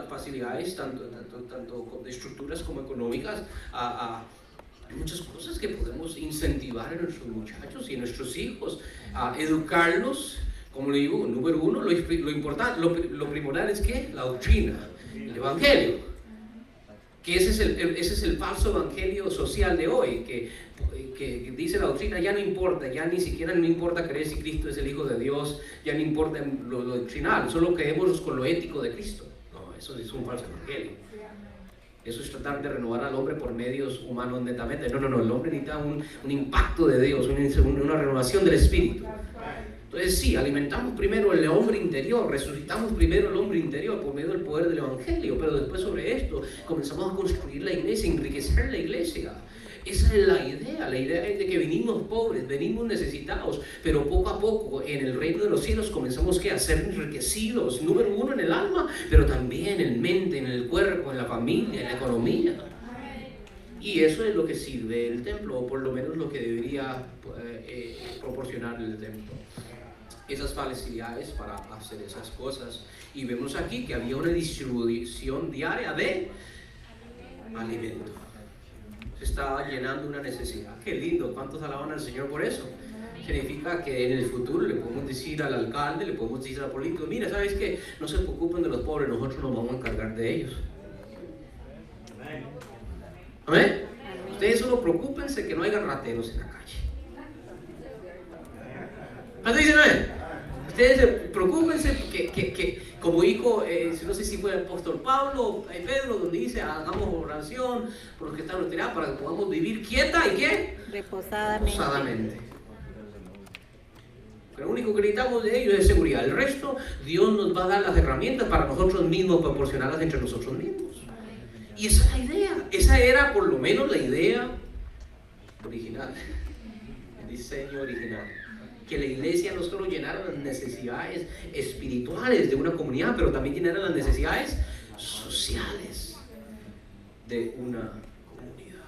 facilidades, tanto de estructuras como económicas, hay muchas cosas que podemos incentivar a nuestros muchachos y a nuestros hijos, a educarlos. Como le digo, número uno, lo importante, lo primordial es que la doctrina, el evangelio, que ese es el falso evangelio social de hoy, que dice la doctrina, ya no importa, ya ni siquiera no importa creer si Cristo es el Hijo de Dios, ya no importa lo doctrinal, solo quedémonos con lo ético de Cristo. No, eso es un falso evangelio. Eso es tratar de renovar al hombre por medios humanos netamente. No, el hombre necesita un impacto de Dios, una renovación del espíritu. Entonces sí, alimentamos primero el hombre interior, resucitamos primero el hombre interior por medio del poder del evangelio, pero después sobre esto comenzamos a construir la iglesia, enriquecer la iglesia. Esa es la idea es de que venimos pobres, venimos necesitados, pero poco a poco en el reino de los cielos comenzamos a ser enriquecidos, número uno en el alma, pero también en mente, en el cuerpo, en la familia, en la economía. Y eso es lo que sirve el templo, o por lo menos lo que debería proporcionar el templo. Esas facilidades para hacer esas cosas. Y vemos aquí que había una distribución diaria de alimento. Se estaba llenando una necesidad. Qué lindo, ¿cuántos alaban al Señor por eso? Significa que en el futuro le podemos decir al alcalde, le podemos decir al político, mira, ¿sabes qué? No se preocupen de los pobres, nosotros nos vamos a encargar de ellos. ¿Amén? Ustedes solo preocúpense que no haya rateros en la calle. ¿Cuánto dicen amén? Ustedes preocúpense que como dijo, no sé si fue el apóstol Pablo o Pedro, donde dice, hagamos oración por los que están retirados para que podamos vivir quieta y ¿qué? Reposadamente. Lo único que necesitamos de ellos es seguridad. El resto, Dios nos va a dar las herramientas para nosotros mismos, proporcionarlas entre nosotros mismos. Y esa es la idea. Esa era por lo menos la idea original, el diseño original. Que la iglesia no solo llenara las necesidades espirituales de una comunidad, pero también llenara las necesidades sociales de una comunidad.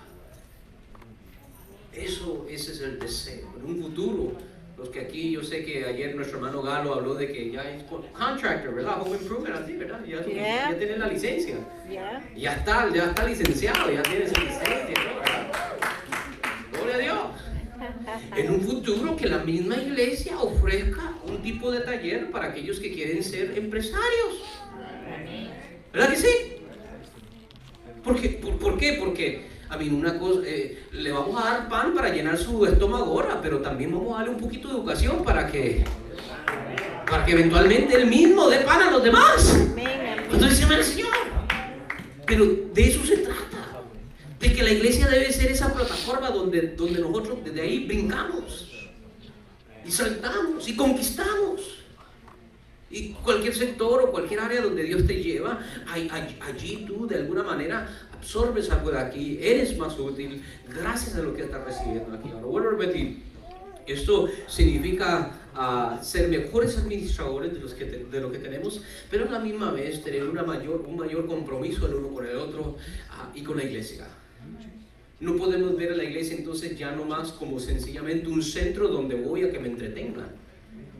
Ese es el deseo. En un futuro, los que aquí, yo sé que ayer nuestro hermano Galo habló de que ya es contractor, ¿verdad? Home improvement, así, ¿verdad? Ya tiene la licencia. Ya está licenciado, ya tiene su licencia, ¿verdad? Gloria a Dios. En un futuro que la misma iglesia ofrezca un tipo de taller para aquellos que quieren ser empresarios. ¿Verdad que sí? ¿Por qué? Porque una cosa, le vamos a dar pan para llenar su estómago ahora, pero también vamos a darle un poquito de educación para que eventualmente él mismo dé pan a los demás. Entonces dice el Señor. Pero de eso se trata. De que la iglesia debe ser esa plataforma donde nosotros desde ahí brincamos y saltamos y conquistamos. Y cualquier sector o cualquier área donde Dios te lleva, allí tú de alguna manera absorbes algo de aquí, eres más útil gracias a lo que estás recibiendo aquí. Ahora vuelvo a repetir, esto significa ser mejores administradores de lo que tenemos, pero a la misma vez tener un mayor compromiso el uno con el otro y con la iglesia. No podemos ver a la iglesia entonces ya no más como sencillamente un centro donde voy a que me entretengan,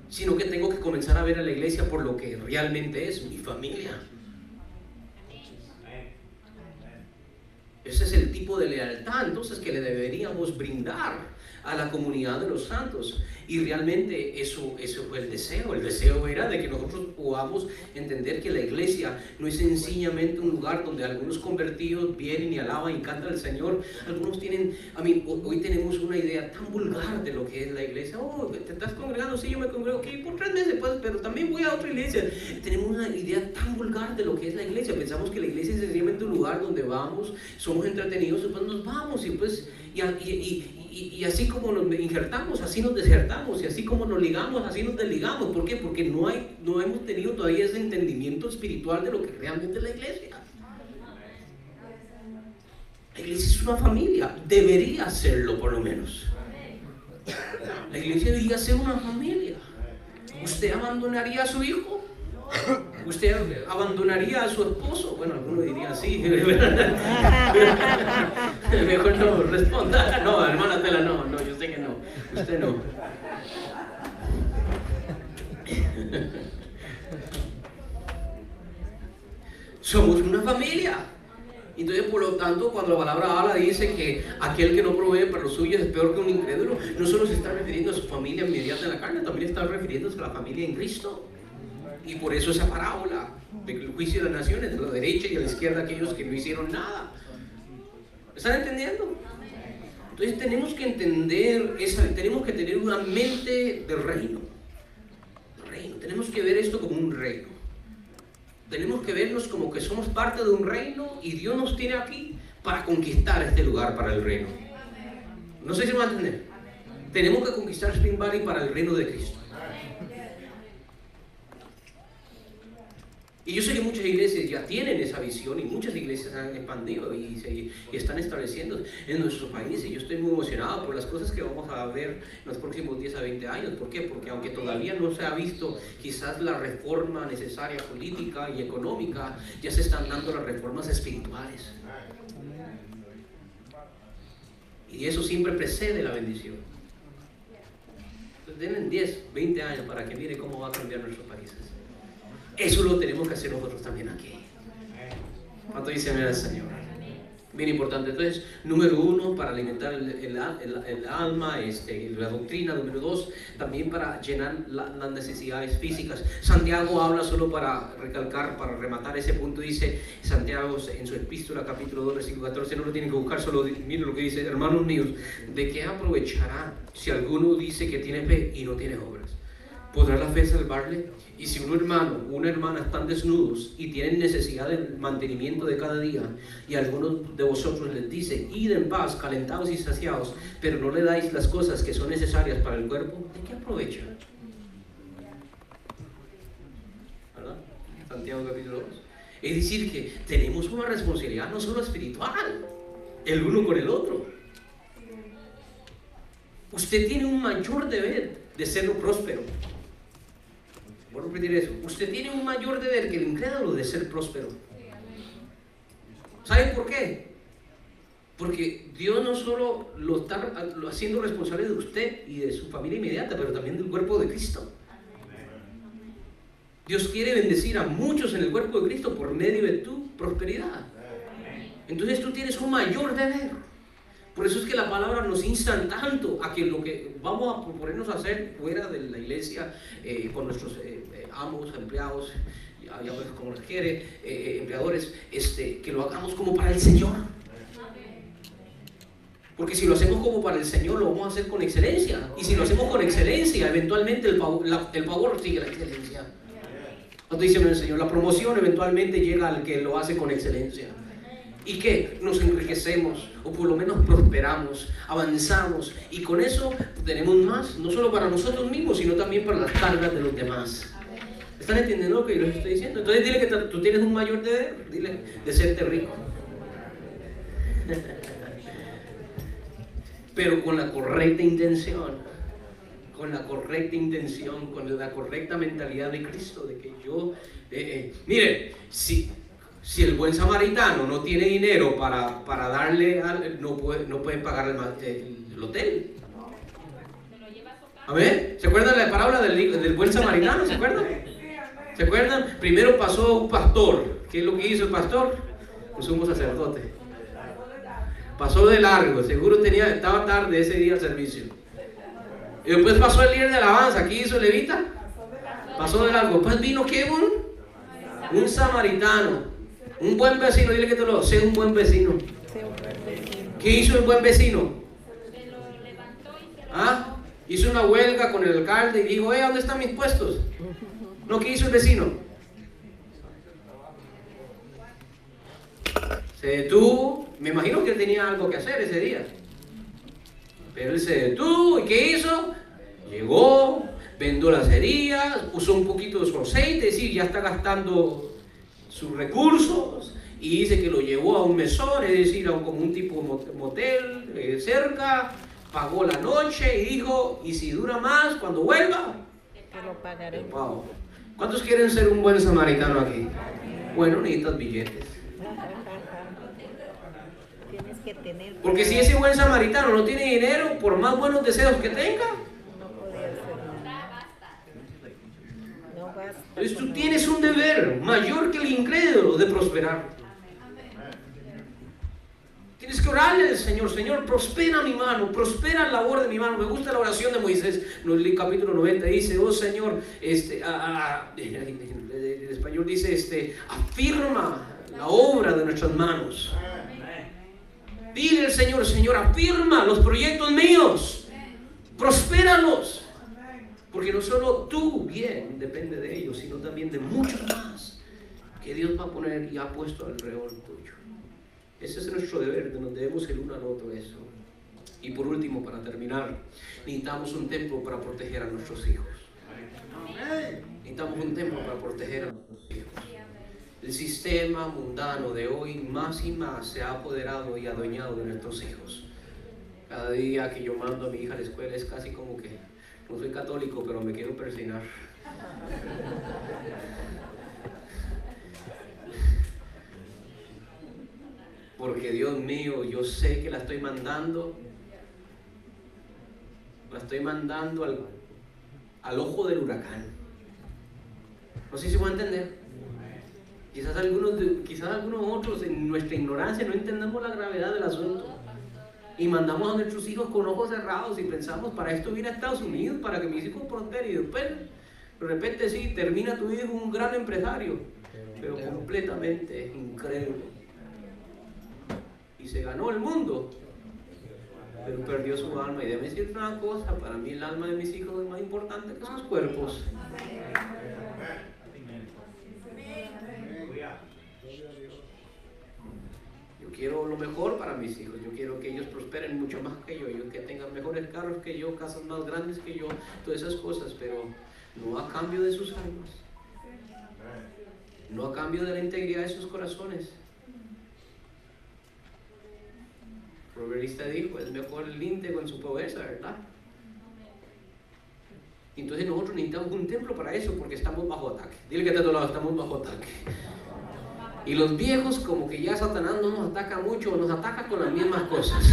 sino que tengo que comenzar a ver a la iglesia por lo que realmente es, mi familia. Ese es el tipo de lealtad entonces que le deberíamos brindar a la comunidad de los santos. Y realmente eso fue el deseo. El deseo era de que nosotros podamos entender que la iglesia no es sencillamente un lugar donde algunos convertidos vienen y alaban y cantan al Señor. Algunos tienen, hoy tenemos una idea tan vulgar de lo que es la iglesia. Oh, ¿te estás congregando? Sí, yo me congrego aquí por 3 meses, pues, pero también voy a otra iglesia. Tenemos una idea tan vulgar de lo que es la iglesia. Pensamos que la iglesia es sencillamente un lugar donde vamos, somos entretenidos y pues nos vamos y pues... Y así como nos injertamos, así nos desertamos, y así como nos ligamos, así nos desligamos. ¿Por qué? Porque no hemos tenido todavía ese entendimiento espiritual de lo que realmente es la iglesia. La iglesia es una familia, debería serlo por lo menos. La iglesia debería ser una familia. ¿Usted abandonaría a su hijo? ¿Usted abandonaría a su esposo? Bueno, algunos dirían sí. Mejor no responda. No, hermana Tela, no, yo sé que no. Usted no. Somos una familia. Entonces, por lo tanto, cuando la palabra habla, dice que aquel que no provee para los suyos es peor que un incrédulo, no solo se está refiriendo a su familia inmediata en la carne, también está refiriéndose a la familia en Cristo. Y por eso esa parábola del juicio de las naciones, de la derecha y a la izquierda, aquellos que no hicieron nada. ¿Están entendiendo? Entonces tenemos que entender, tenemos que tener una mente de reino. Tenemos que ver esto como un reino. Tenemos que vernos como que somos parte de un reino y Dios nos tiene aquí para conquistar este lugar para el reino. No sé si me van a entender. Tenemos que conquistar Spring Valley para el reino de Cristo. Y yo sé que muchas iglesias ya tienen esa visión y muchas iglesias han expandido y están estableciendo en nuestros países. Yo estoy muy emocionado por las cosas que vamos a ver en los próximos 10 a 20 años. ¿Por qué? Porque aunque todavía no se ha visto quizás la reforma necesaria política y económica, ya se están dando las reformas espirituales. Y eso siempre precede la bendición. Entonces denle 10, 20 años para que mire cómo va a cambiar nuestros países. Eso lo tenemos que hacer nosotros también aquí. ¿Cuánto dice amén al Señor? Bien importante. Entonces, número 1, para alimentar el alma, la doctrina. Número 2, también para llenar las necesidades físicas. Santiago habla, solo para recalcar, para rematar ese punto, dice Santiago en su epístola, capítulo 2, versículo 14, no lo tienen que buscar, solo miren lo que dice: hermanos míos, ¿de qué aprovechará si alguno dice que tiene fe y no tiene obras? ¿Podrá la fe salvarle? Y si un hermano o una hermana están desnudos y tienen necesidad del mantenimiento de cada día, y algunos de vosotros les dice: id en paz, calentados y saciados, pero no le dais las cosas que son necesarias para el cuerpo, ¿de qué aprovecha? ¿Verdad? Santiago capítulo 2. Es decir, que tenemos una responsabilidad no solo espiritual, el uno con el otro. Usted tiene un mayor deber de ser próspero. Voy a repetir eso. Usted tiene un mayor deber que el incrédulo de ser próspero. ¿Sabe por qué? Porque Dios no solo lo está haciendo responsable de usted y de su familia inmediata, pero también del cuerpo de Cristo. Dios quiere bendecir a muchos en el cuerpo de Cristo por medio de tu prosperidad. Entonces tú tienes un mayor deber. Por eso es que la palabra nos insta tanto a que lo que vamos a proponernos a hacer fuera de la iglesia, con nuestros amos, empleados, ya ves como les quiere, empleadores, que lo hagamos como para el Señor. Porque si lo hacemos como para el Señor, lo vamos a hacer con excelencia. Y si lo hacemos con excelencia, eventualmente el favor sigue la excelencia. Nos dice el Señor, la promoción eventualmente llega al que lo hace con excelencia. ¿Y qué? Nos enriquecemos, o por lo menos prosperamos, avanzamos, y con eso tenemos más, no solo para nosotros mismos, sino también para las cargas de los demás. ¿Están entendiendo lo que yo les estoy diciendo? Entonces dile que tú tienes un mayor deber, dile, de serte rico. Pero con la correcta intención, con la correcta mentalidad de Cristo, de que yo, mire, si el buen samaritano no tiene dinero para darle, no puede pagar el hotel. A ver, ¿se acuerdan de la parábola del buen samaritano? ¿Se acuerdan? ¿Se acuerdan? Primero pasó un pastor. ¿Qué es lo que hizo el pastor? Un sumo sacerdote. Pasó de largo, seguro estaba tarde ese día al servicio. Y después pasó el líder de alabanza. ¿Qué hizo el levita? Pasó de largo. Después vino ¿qué? Un samaritano. Un buen vecino, dile que te lo sé, un buen vecino. ¿Qué hizo el buen vecino? ¿Ah? Hizo una huelga con el alcalde y dijo: ¿dónde están mis puestos? No, ¿qué hizo el vecino? Se detuvo, me imagino que él tenía algo que hacer ese día. Pero él se detuvo, ¿y qué hizo? Llegó, vendó las heridas, usó un poquito de su aceite, es decir, ya está gastando sus recursos, y dice que lo llevó a un mesón, es decir, como un tipo motel cerca, pagó la noche y dijo: y si dura más, cuando vuelva, te lo pagaré. te pago. ¿Cuántos quieren ser un buen samaritano aquí? Bueno, necesitas billetes. Tienes que tener. Porque si ese buen samaritano no tiene dinero, por más buenos deseos que tenga, No puede hacer nada. No basta. entonces tú tienes un deber mayor que el incrédulo de prosperar. Tienes que orarle al Señor: Señor, prospera mi mano, prospera la labor de mi mano. Me gusta la oración de Moisés, en el capítulo 90 dice: oh Señor, en español dice, afirma la obra de nuestras manos. Dile al Señor: Señor, afirma los proyectos míos, prospéralos. Porque no solo tu bien depende de ellos, sino también de muchos más que Dios va a poner y ha puesto alrededor tuyo. Ese es nuestro deber, nos debemos el uno al otro eso. Y por último, para terminar, necesitamos un templo para proteger a nuestros hijos. Necesitamos un templo para proteger a nuestros hijos. El sistema mundano de hoy más y más se ha apoderado y adueñado de nuestros hijos. Cada día que yo mando a mi hija a la escuela es casi como que no soy católico, pero me quiero persignar. Porque Dios mío, yo sé que la estoy mandando al ojo del huracán. No sé si me va a entender. Quizás algunos otros en nuestra ignorancia no entendemos la gravedad del asunto. Y mandamos a nuestros hijos con ojos cerrados y pensamos, para esto vine a Estados Unidos, para que mis hijos prosperen. Y después, de repente sí, termina tu hijo un gran empresario, pero completamente incrédulo. Y se ganó el mundo, pero perdió su alma. Y déjame decirte una cosa, para mí el alma de mis hijos es más importante que sus cuerpos. Yo quiero lo mejor para mis hijos, yo quiero que ellos prosperen mucho más que yo que tengan mejores carros que yo, casas más grandes que yo, todas esas cosas, pero no a cambio de sus almas, no a cambio de la integridad de sus corazones. El proverbista dijo, es mejor el íntegro en su pobreza, ¿verdad? Entonces nosotros necesitamos un templo para eso, porque estamos bajo ataque. Dile que está a tu lado, estamos bajo ataque. Y los viejos, como que ya Satanás no nos ataca mucho, nos ataca con las mismas cosas.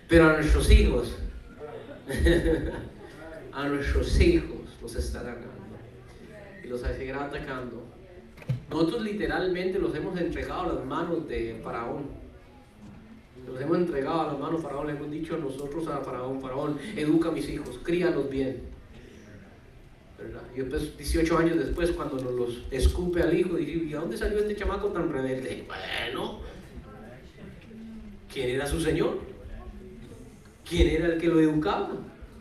Pero a nuestros hijos los está atacando. Y los seguirá atacando. Nosotros literalmente los hemos entregado a las manos de Faraón. Los hemos entregado a las manos de Faraón. Le hemos dicho a nosotros a Faraón, educa a mis hijos, críalos bien. ¿Verdad? Y después, 18 años después, cuando nos los escupe al hijo, dice, ¿y a dónde salió este chamaco tan rebelde? Bueno, ¿quién era su señor? ¿Quién era el que lo educaba?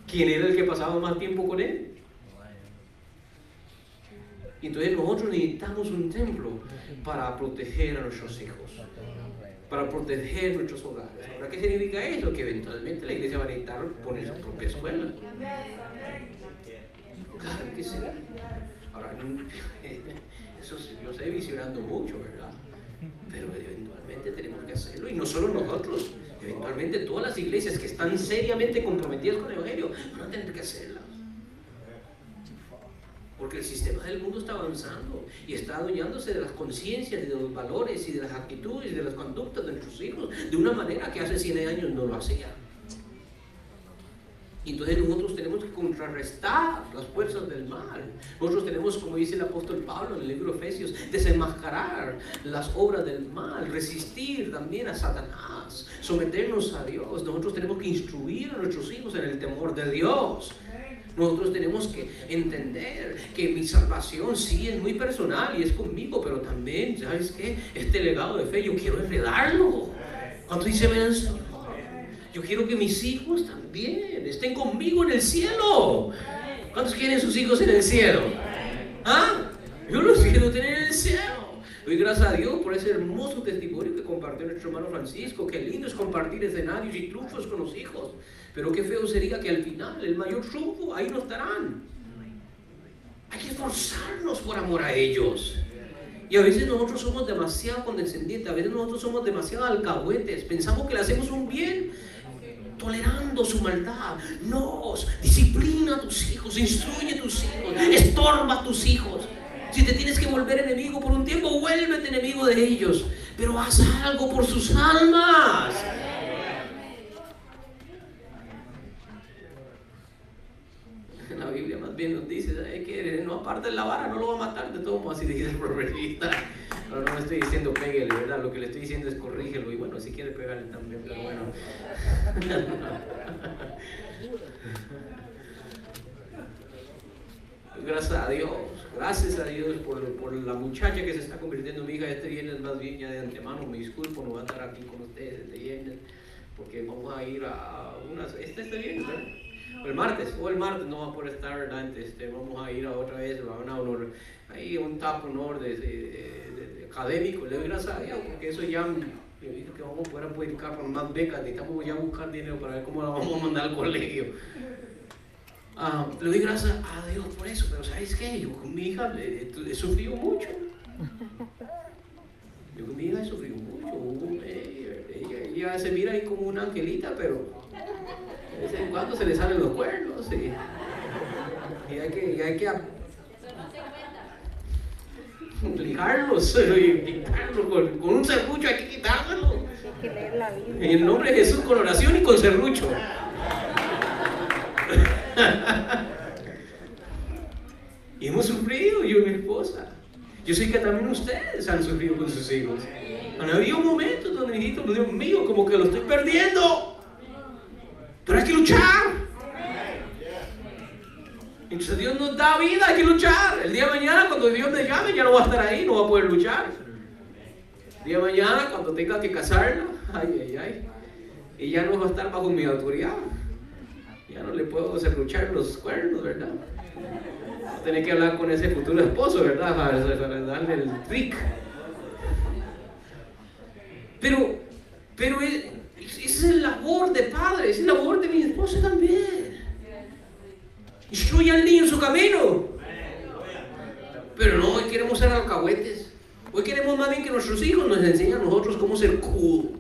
¿Quién era el que pasaba más tiempo con él? Y entonces nosotros necesitamos un templo para proteger a nuestros hijos, para proteger nuestros hogares. ¿Ahora qué significa eso? Que eventualmente la iglesia va a necesitar poner su propia escuela. Claro que sí. Ahora, eso sí, yo estoy visionando mucho, ¿verdad? Pero eventualmente tenemos que hacerlo. Y no solo nosotros, eventualmente todas las iglesias que están seriamente comprometidas con el Evangelio van a tener que hacerlas. Porque el sistema del mundo está avanzando y está adueñándose de las conciencias, de los valores y de las actitudes y de las conductas de nuestros hijos de una manera que hace 100 años no lo hacía. Y entonces nosotros tenemos que contrarrestar las fuerzas del mal. Nosotros tenemos, como dice el apóstol Pablo en el libro de Efesios, desenmascarar las obras del mal, resistir también a Satanás, someternos a Dios. Nosotros tenemos que instruir a nuestros hijos en el temor de Dios. Nosotros tenemos que entender que mi salvación sí es muy personal y es conmigo, pero también, ¿sabes qué? Este legado de fe yo quiero heredarlo. ¿Cuánto dice ven al Señor? Yo quiero que mis hijos también estén conmigo en el cielo. ¿Cuántos quieren sus hijos en el cielo? ¿Ah? Yo los quiero tener en el cielo. Doy gracias a Dios por ese hermoso testimonio que compartió nuestro hermano Francisco. Qué lindo es compartir escenarios y triunfos con los hijos. Pero qué feo sería que al final el mayor triunfo ahí no estarán. Hay que esforzarnos por amor a ellos. Y a veces nosotros somos demasiado condescendientes, a veces nosotros somos demasiado alcahuetes. Pensamos que le hacemos un bien tolerando su maldad. No, disciplina a tus hijos, instruye a tus hijos, estorba a tus hijos. Si te tienes que volver enemigo por un tiempo, vuélvete enemigo de ellos, pero haz algo por sus almas. La Biblia más bien nos dice que no aparten la vara, no lo va a matar de todo modo, así dice el proverbista. No me estoy diciendo pégale, ¿verdad? Lo que le estoy diciendo es corrígelo y bueno, si quiere pegarle también, pero bueno. Gracias a Dios por la muchacha que se está convirtiendo en mi hija este viernes. Más bien ya de antemano me disculpo, no voy a estar aquí con ustedes este viernes porque vamos a ir a unas, este viernes, ¿verdad? El martes no va a poder estar, ¿verdad? Vamos a ir a otra vez, a una honor, ahí un top honor de académico. Le doy gracias a Dios porque eso ya me dijo que vamos a poder aplicar por más becas. Necesitamos ya buscar dinero para ver cómo la vamos a mandar al colegio. Le doy gracias a Dios por eso, pero ¿sabes qué? Yo con mi hija he sufrido mucho. Yo con mi hija he sufrido mucho. Ella se mira ahí como una angelita, pero de vez en cuando se le salen los cuernos y hay que lijarlos y quitarlos con un serrucho, hay que quitárselos. Hay que leer la Biblia. En el nombre de Jesús, con oración y con serrucho. Y hemos sufrido, yo y mi esposa. Yo sé que también ustedes han sufrido con sus hijos. Han habido momentos donde dijiste, Dios mío, como que lo estoy perdiendo. Pero hay que luchar. Entonces Dios nos da vida, hay que luchar. El día de mañana cuando Dios me llame ya no va a estar ahí, no va a poder luchar. El día de mañana cuando tenga que casarla, y ya no va a estar bajo mi autoridad. Ya no le puedo hacer luchar los cuernos, ¿verdad? Va a tener que hablar con ese futuro esposo, ¿verdad? Para darle el trick. Pero esa es la labor de padre, esa es la labor de mi esposa también. Instruye al niño en su camino. Pero no, hoy queremos ser alcahuetes. Hoy queremos más bien que nuestros hijos nos enseñen a nosotros cómo ser cool.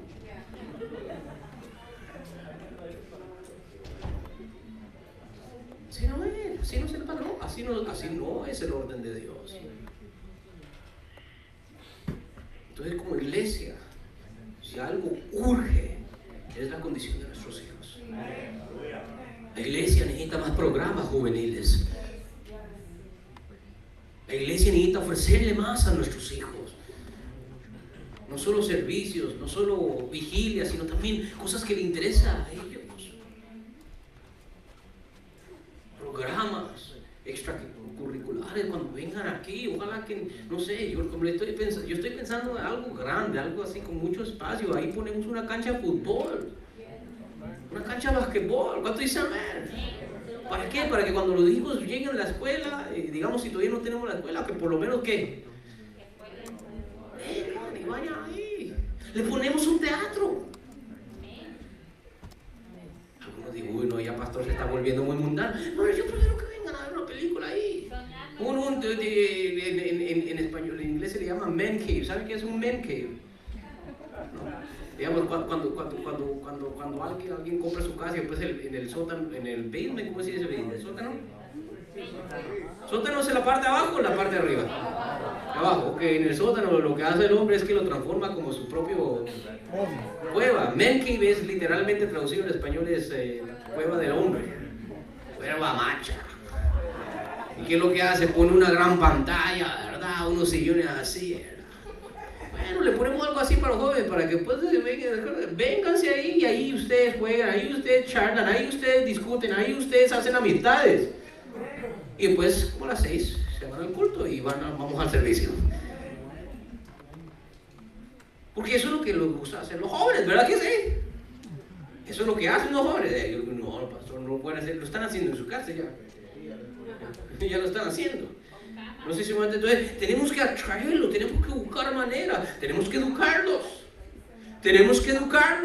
Así no es, así no es el patrón, así no es el orden de Dios. Entonces, como iglesia, si algo urge, es la condición de nuestros hijos. La iglesia necesita más programas juveniles. La iglesia necesita ofrecerle más a nuestros hijos. No solo servicios, no solo vigilias, sino también cosas que le interesan a ellos. Programas extracurriculares cuando vengan aquí, ojalá que, no sé, yo estoy pensando en algo grande, algo así con mucho espacio. Ahí ponemos una cancha de fútbol, una cancha de basquetbol. ¿Cuánto dice amén? ¿Para qué? Para que cuando los hijos lleguen a la escuela, digamos si todavía no tenemos la escuela, que por lo menos ¿qué? Vengan y vayan ahí. Le ponemos un teatro. Algunos dicen, uy, no, ya pastor se está volviendo muy mundano. No, yo prefiero que vengan a ver una película ahí. En español, en inglés se le llama man cave. ¿Saben qué es un man cave? ¿No? Digamos, cuando alguien compra su casa y después en el sótano, en el basement, ¿cómo se dice basement? ¿El sótano? ¿Sótano es la parte de abajo o la parte de arriba? De abajo, ok. En el sótano lo que hace el hombre es que lo transforma como su propio cueva. Man cave es literalmente traducido en español es cueva del hombre. Cueva macha. ¿Y qué es lo que hace? Pone una gran pantalla, ¿verdad? Unos sillones así. Bueno, le ponemos algo así para los jóvenes, para que después vénganse ahí y ahí ustedes juegan, ahí ustedes charlan, ahí ustedes discuten, ahí ustedes hacen amistades. Y después, como a las 6, se van al culto y vamos al servicio. Porque eso es lo que les gusta hacer los jóvenes, ¿verdad que sí? Eso es lo que hacen los jóvenes. No, pastor, no lo pueden hacer, lo están haciendo en su casa ya. Ya lo están haciendo. No sé si me entienden. Entonces, tenemos que atraerlo, tenemos que buscar manera, tenemos que educarlos. Tenemos que educar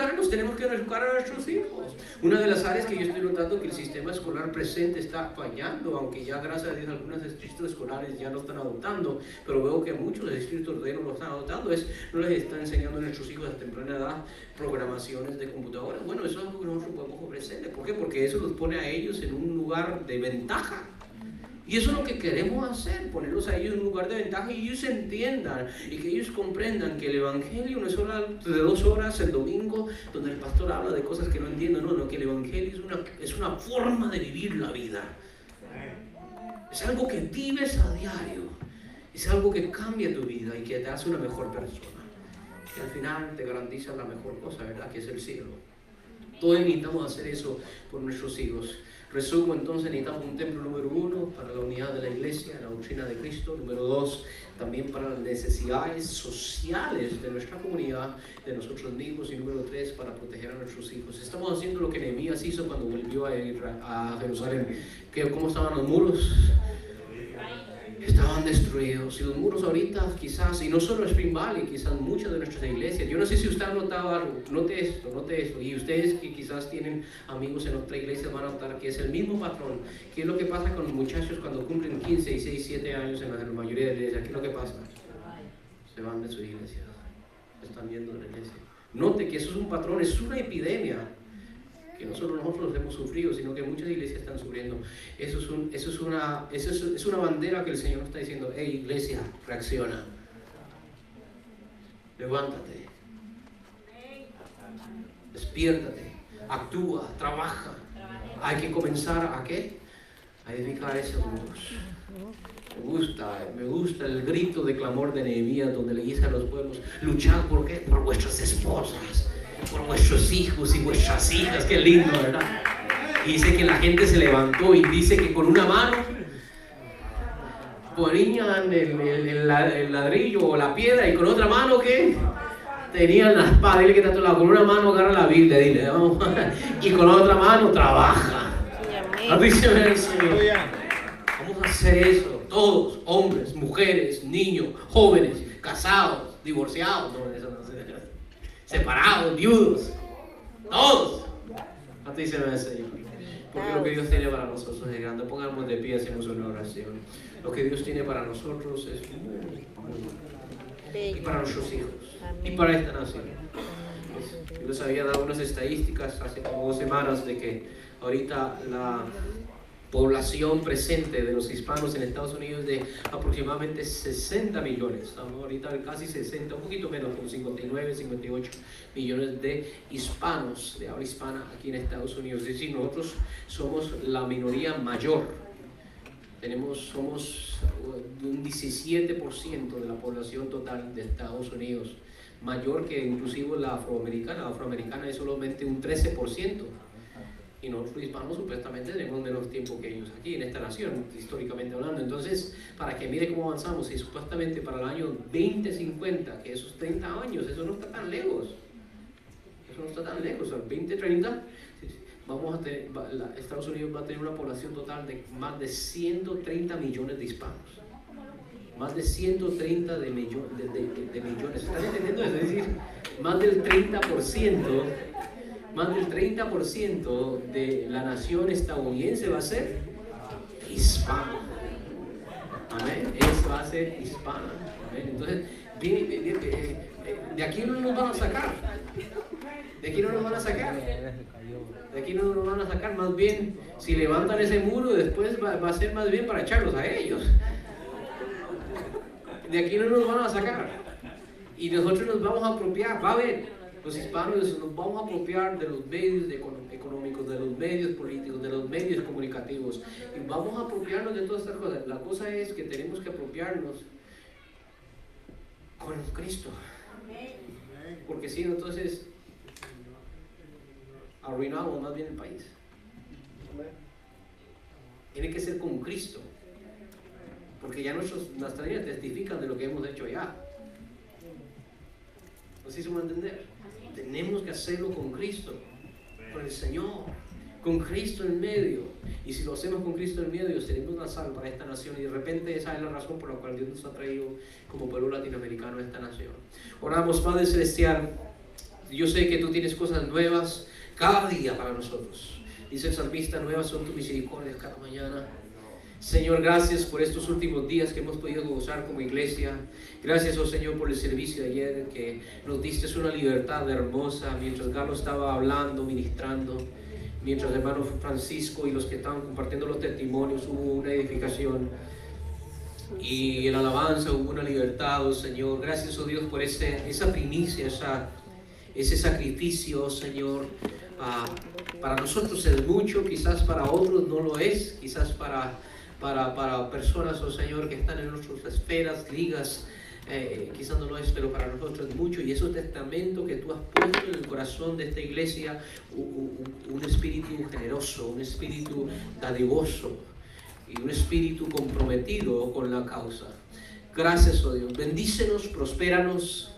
a nuestros hijos. Una de las áreas que yo estoy notando que el sistema escolar presente está fallando, aunque ya gracias a Dios algunos distritos escolares ya lo están adoptando, pero veo que muchos distritos todavía no lo están adoptando, no les están enseñando a nuestros hijos a temprana edad programaciones de computadoras. Bueno, eso es algo que nosotros podemos ofrecerles. ¿Por qué? Porque eso los pone a ellos en un lugar de ventaja. Y eso es lo que queremos hacer, ponerlos a ellos en un lugar de ventaja y ellos entiendan y que ellos comprendan que el evangelio no es solo de 2 horas el domingo donde el pastor habla de cosas que no entiendo, no, que el evangelio es una forma de vivir la vida. Es algo que vives a diario, es algo que cambia tu vida y que te hace una mejor persona. Y al final te garantiza la mejor cosa, ¿verdad? Que es el cielo. Todos necesitamos hacer eso por nuestros hijos. Resumo, entonces necesitamos un templo número 1 para la unidad de la iglesia, la doctrina de Cristo. Número 2, también para las necesidades sociales de nuestra comunidad, de nosotros mismos. Y número 3, para proteger a nuestros hijos. Estamos haciendo lo que Nehemías hizo cuando volvió a Jerusalén. ¿Cómo estaban los muros? Estaban destruidos. Y los muros ahorita quizás, y no solo Spring Valley, quizás muchas de nuestras iglesias, yo no sé si usted ha notado algo, note esto, y ustedes que quizás tienen amigos en otra iglesia van a notar que es el mismo patrón. ¿Qué es lo que pasa con los muchachos cuando cumplen 15, 16, 7 años en la mayoría de las iglesias? ¿Qué es lo que pasa? Se van de su iglesia, están yendo de la iglesia. Note que eso es un patrón, es una epidemia que no solo nosotros hemos sufrido, sino que muchas iglesias están sufriendo. Eso es una bandera que el Señor está diciendo: hey, iglesia, reacciona, levántate, despiértate, actúa, trabaja. Hay que comenzar ¿a qué? A edificar esos muros. Me gusta el grito de clamor de Nehemías, donde le dice a los pueblos: luchad por qué, por vuestras esposas, por vuestros hijos y vuestras hijas. Qué lindo, ¿verdad? Y dice que la gente se levantó y dice que con una mano ponían el ladrillo o la piedra, y con otra mano ¿qué? Tenían la espada. Dile que está a tu lado: con una mano agarra la Biblia, dile, vamos. Y con la otra mano trabaja. Dígame el Señor. Vamos a hacer eso, todos, hombres, mujeres, niños, jóvenes, casados, divorciados, separados, viudos, todos. Dígame el Señor. Porque lo que Dios tiene para nosotros es grande. Pongamos de pie, hacemos una oración. Lo que Dios tiene para nosotros es muy y para nuestros hijos y para esta nación. Yo les había dado unas estadísticas hace como 2 semanas de que ahorita la población presente de los hispanos en Estados Unidos es de aproximadamente 60 millones. Estamos ahorita casi 60, un poquito menos, como 59, 58 millones de hispanos, de habla hispana aquí en Estados Unidos. Es decir, nosotros somos la minoría mayor. Somos un 17% de la población total de Estados Unidos, mayor que inclusive la afroamericana. La afroamericana es solamente un 13%. Y nosotros hispanos supuestamente tenemos menos tiempo que ellos aquí en esta nación, históricamente hablando. Entonces, para que mire cómo avanzamos, y supuestamente para el año 2050, que esos 30 años, eso no está tan lejos. Eso no está tan lejos. Al 2030, Estados Unidos va a tener una población total de más de 130 millones de hispanos. Más de 130 de millones. ¿Están entendiendo eso? Es decir, más del 30% de la nación estadounidense va a ser hispana. Amén. Eso va a ser hispana. Amén. Entonces, de aquí no nos van a sacar. De aquí no nos van a sacar. De aquí no nos van a sacar. Más bien, si levantan ese muro, después va a ser más bien para echarlos a ellos. De aquí no nos van a sacar. Y nosotros nos vamos a apropiar. Va a haber. Los hispanos nos vamos a apropiar de los medios económicos, de los medios políticos, de los medios comunicativos, y vamos a apropiarnos de todas estas cosas. La cosa es que tenemos que apropiarnos con Cristo, porque si no, entonces arruinamos más bien el país. Tiene que ser con Cristo, porque ya nuestras tareas testifican de lo que hemos hecho ya. ¿No se hizo entender? Tenemos que hacerlo con Cristo, con el Señor, con Cristo en medio. Y si lo hacemos con Cristo en medio, seremos una sal para esta nación. Y de repente esa es la razón por la cual Dios nos ha traído como pueblo latinoamericano a esta nación. Oramos, Padre Celestial. Yo sé que tú tienes cosas nuevas cada día para nosotros. Dice el salmista: nuevas son tus misericordias cada mañana. Señor, gracias por estos últimos días que hemos podido gozar como iglesia. Gracias, oh Señor, por el servicio de ayer, que nos diste una libertad hermosa mientras Carlos estaba hablando, ministrando, mientras el hermano Francisco y los que estaban compartiendo los testimonios, hubo una edificación, y en la alabanza hubo una libertad, oh Señor. Gracias, oh Dios, por esa primicia, ese sacrificio, oh Señor. Para nosotros es mucho, quizás para otros no lo es, quizás para personas, oh Señor, que están en nuestras esferas, ligas, quizás no lo es, pero para nosotros es mucho. Y ese testamento que tú has puesto en el corazón de esta iglesia, un espíritu generoso, un espíritu dadivoso y un espíritu comprometido con la causa. Gracias, oh Dios. Bendícenos, prospéranos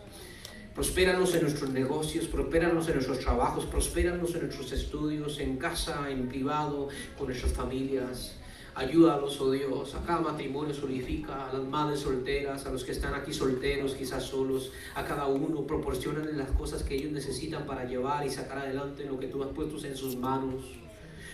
en nuestros negocios, prospéranos en nuestros trabajos, prospéranos en nuestros estudios, en casa, en privado, con nuestras familias. Ayúdalos, oh Dios, a cada matrimonio solidifica, a las madres solteras, a los que están aquí solteros, quizás solos, a cada uno, proporcionan las cosas que ellos necesitan para llevar y sacar adelante lo que tú has puesto en sus manos.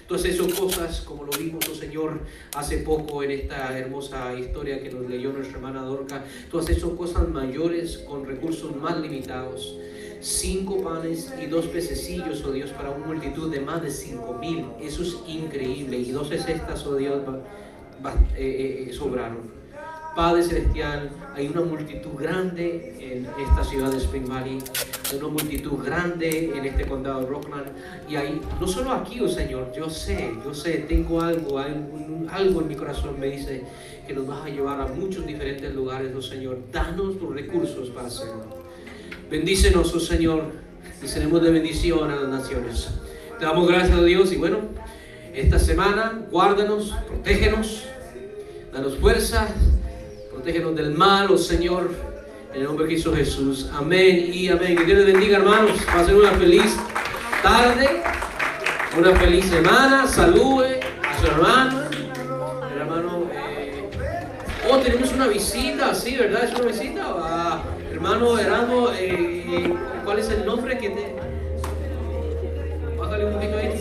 Entonces, esas cosas, como lo vimos, oh Señor, hace poco en esta hermosa historia que nos leyó nuestra hermana Dorca, tú has hecho cosas mayores con recursos más limitados. 5 panes y 2 pececillos, oh Dios, para una multitud de más de 5,000. Eso es increíble. Y 12 cestas, oh Dios, sobraron. Padre Celestial, hay una multitud grande en esta ciudad de Spring Valley. Hay una multitud grande en este condado de Rockland. Y ahí, no solo aquí, oh Señor, yo sé, tengo algo en mi corazón me dice que nos vas a llevar a muchos diferentes lugares, oh Señor. Danos los recursos para hacerlo. Bendícenos, oh Señor, y seremos de bendición a las naciones. Te damos gracias a Dios y bueno, esta semana guárdanos, protégenos, danos fuerza, protégenos del mal, oh Señor, en el nombre de Cristo Jesús. Amén y amén. Que Dios les bendiga, hermanos. Pasen una feliz tarde, una feliz semana. Salude a su hermano. El hermano, tenemos una visita, sí, ¿verdad? Es una visita. Hermano Herando, ¿cuál es el nombre que te... Bájale un poquito ahí.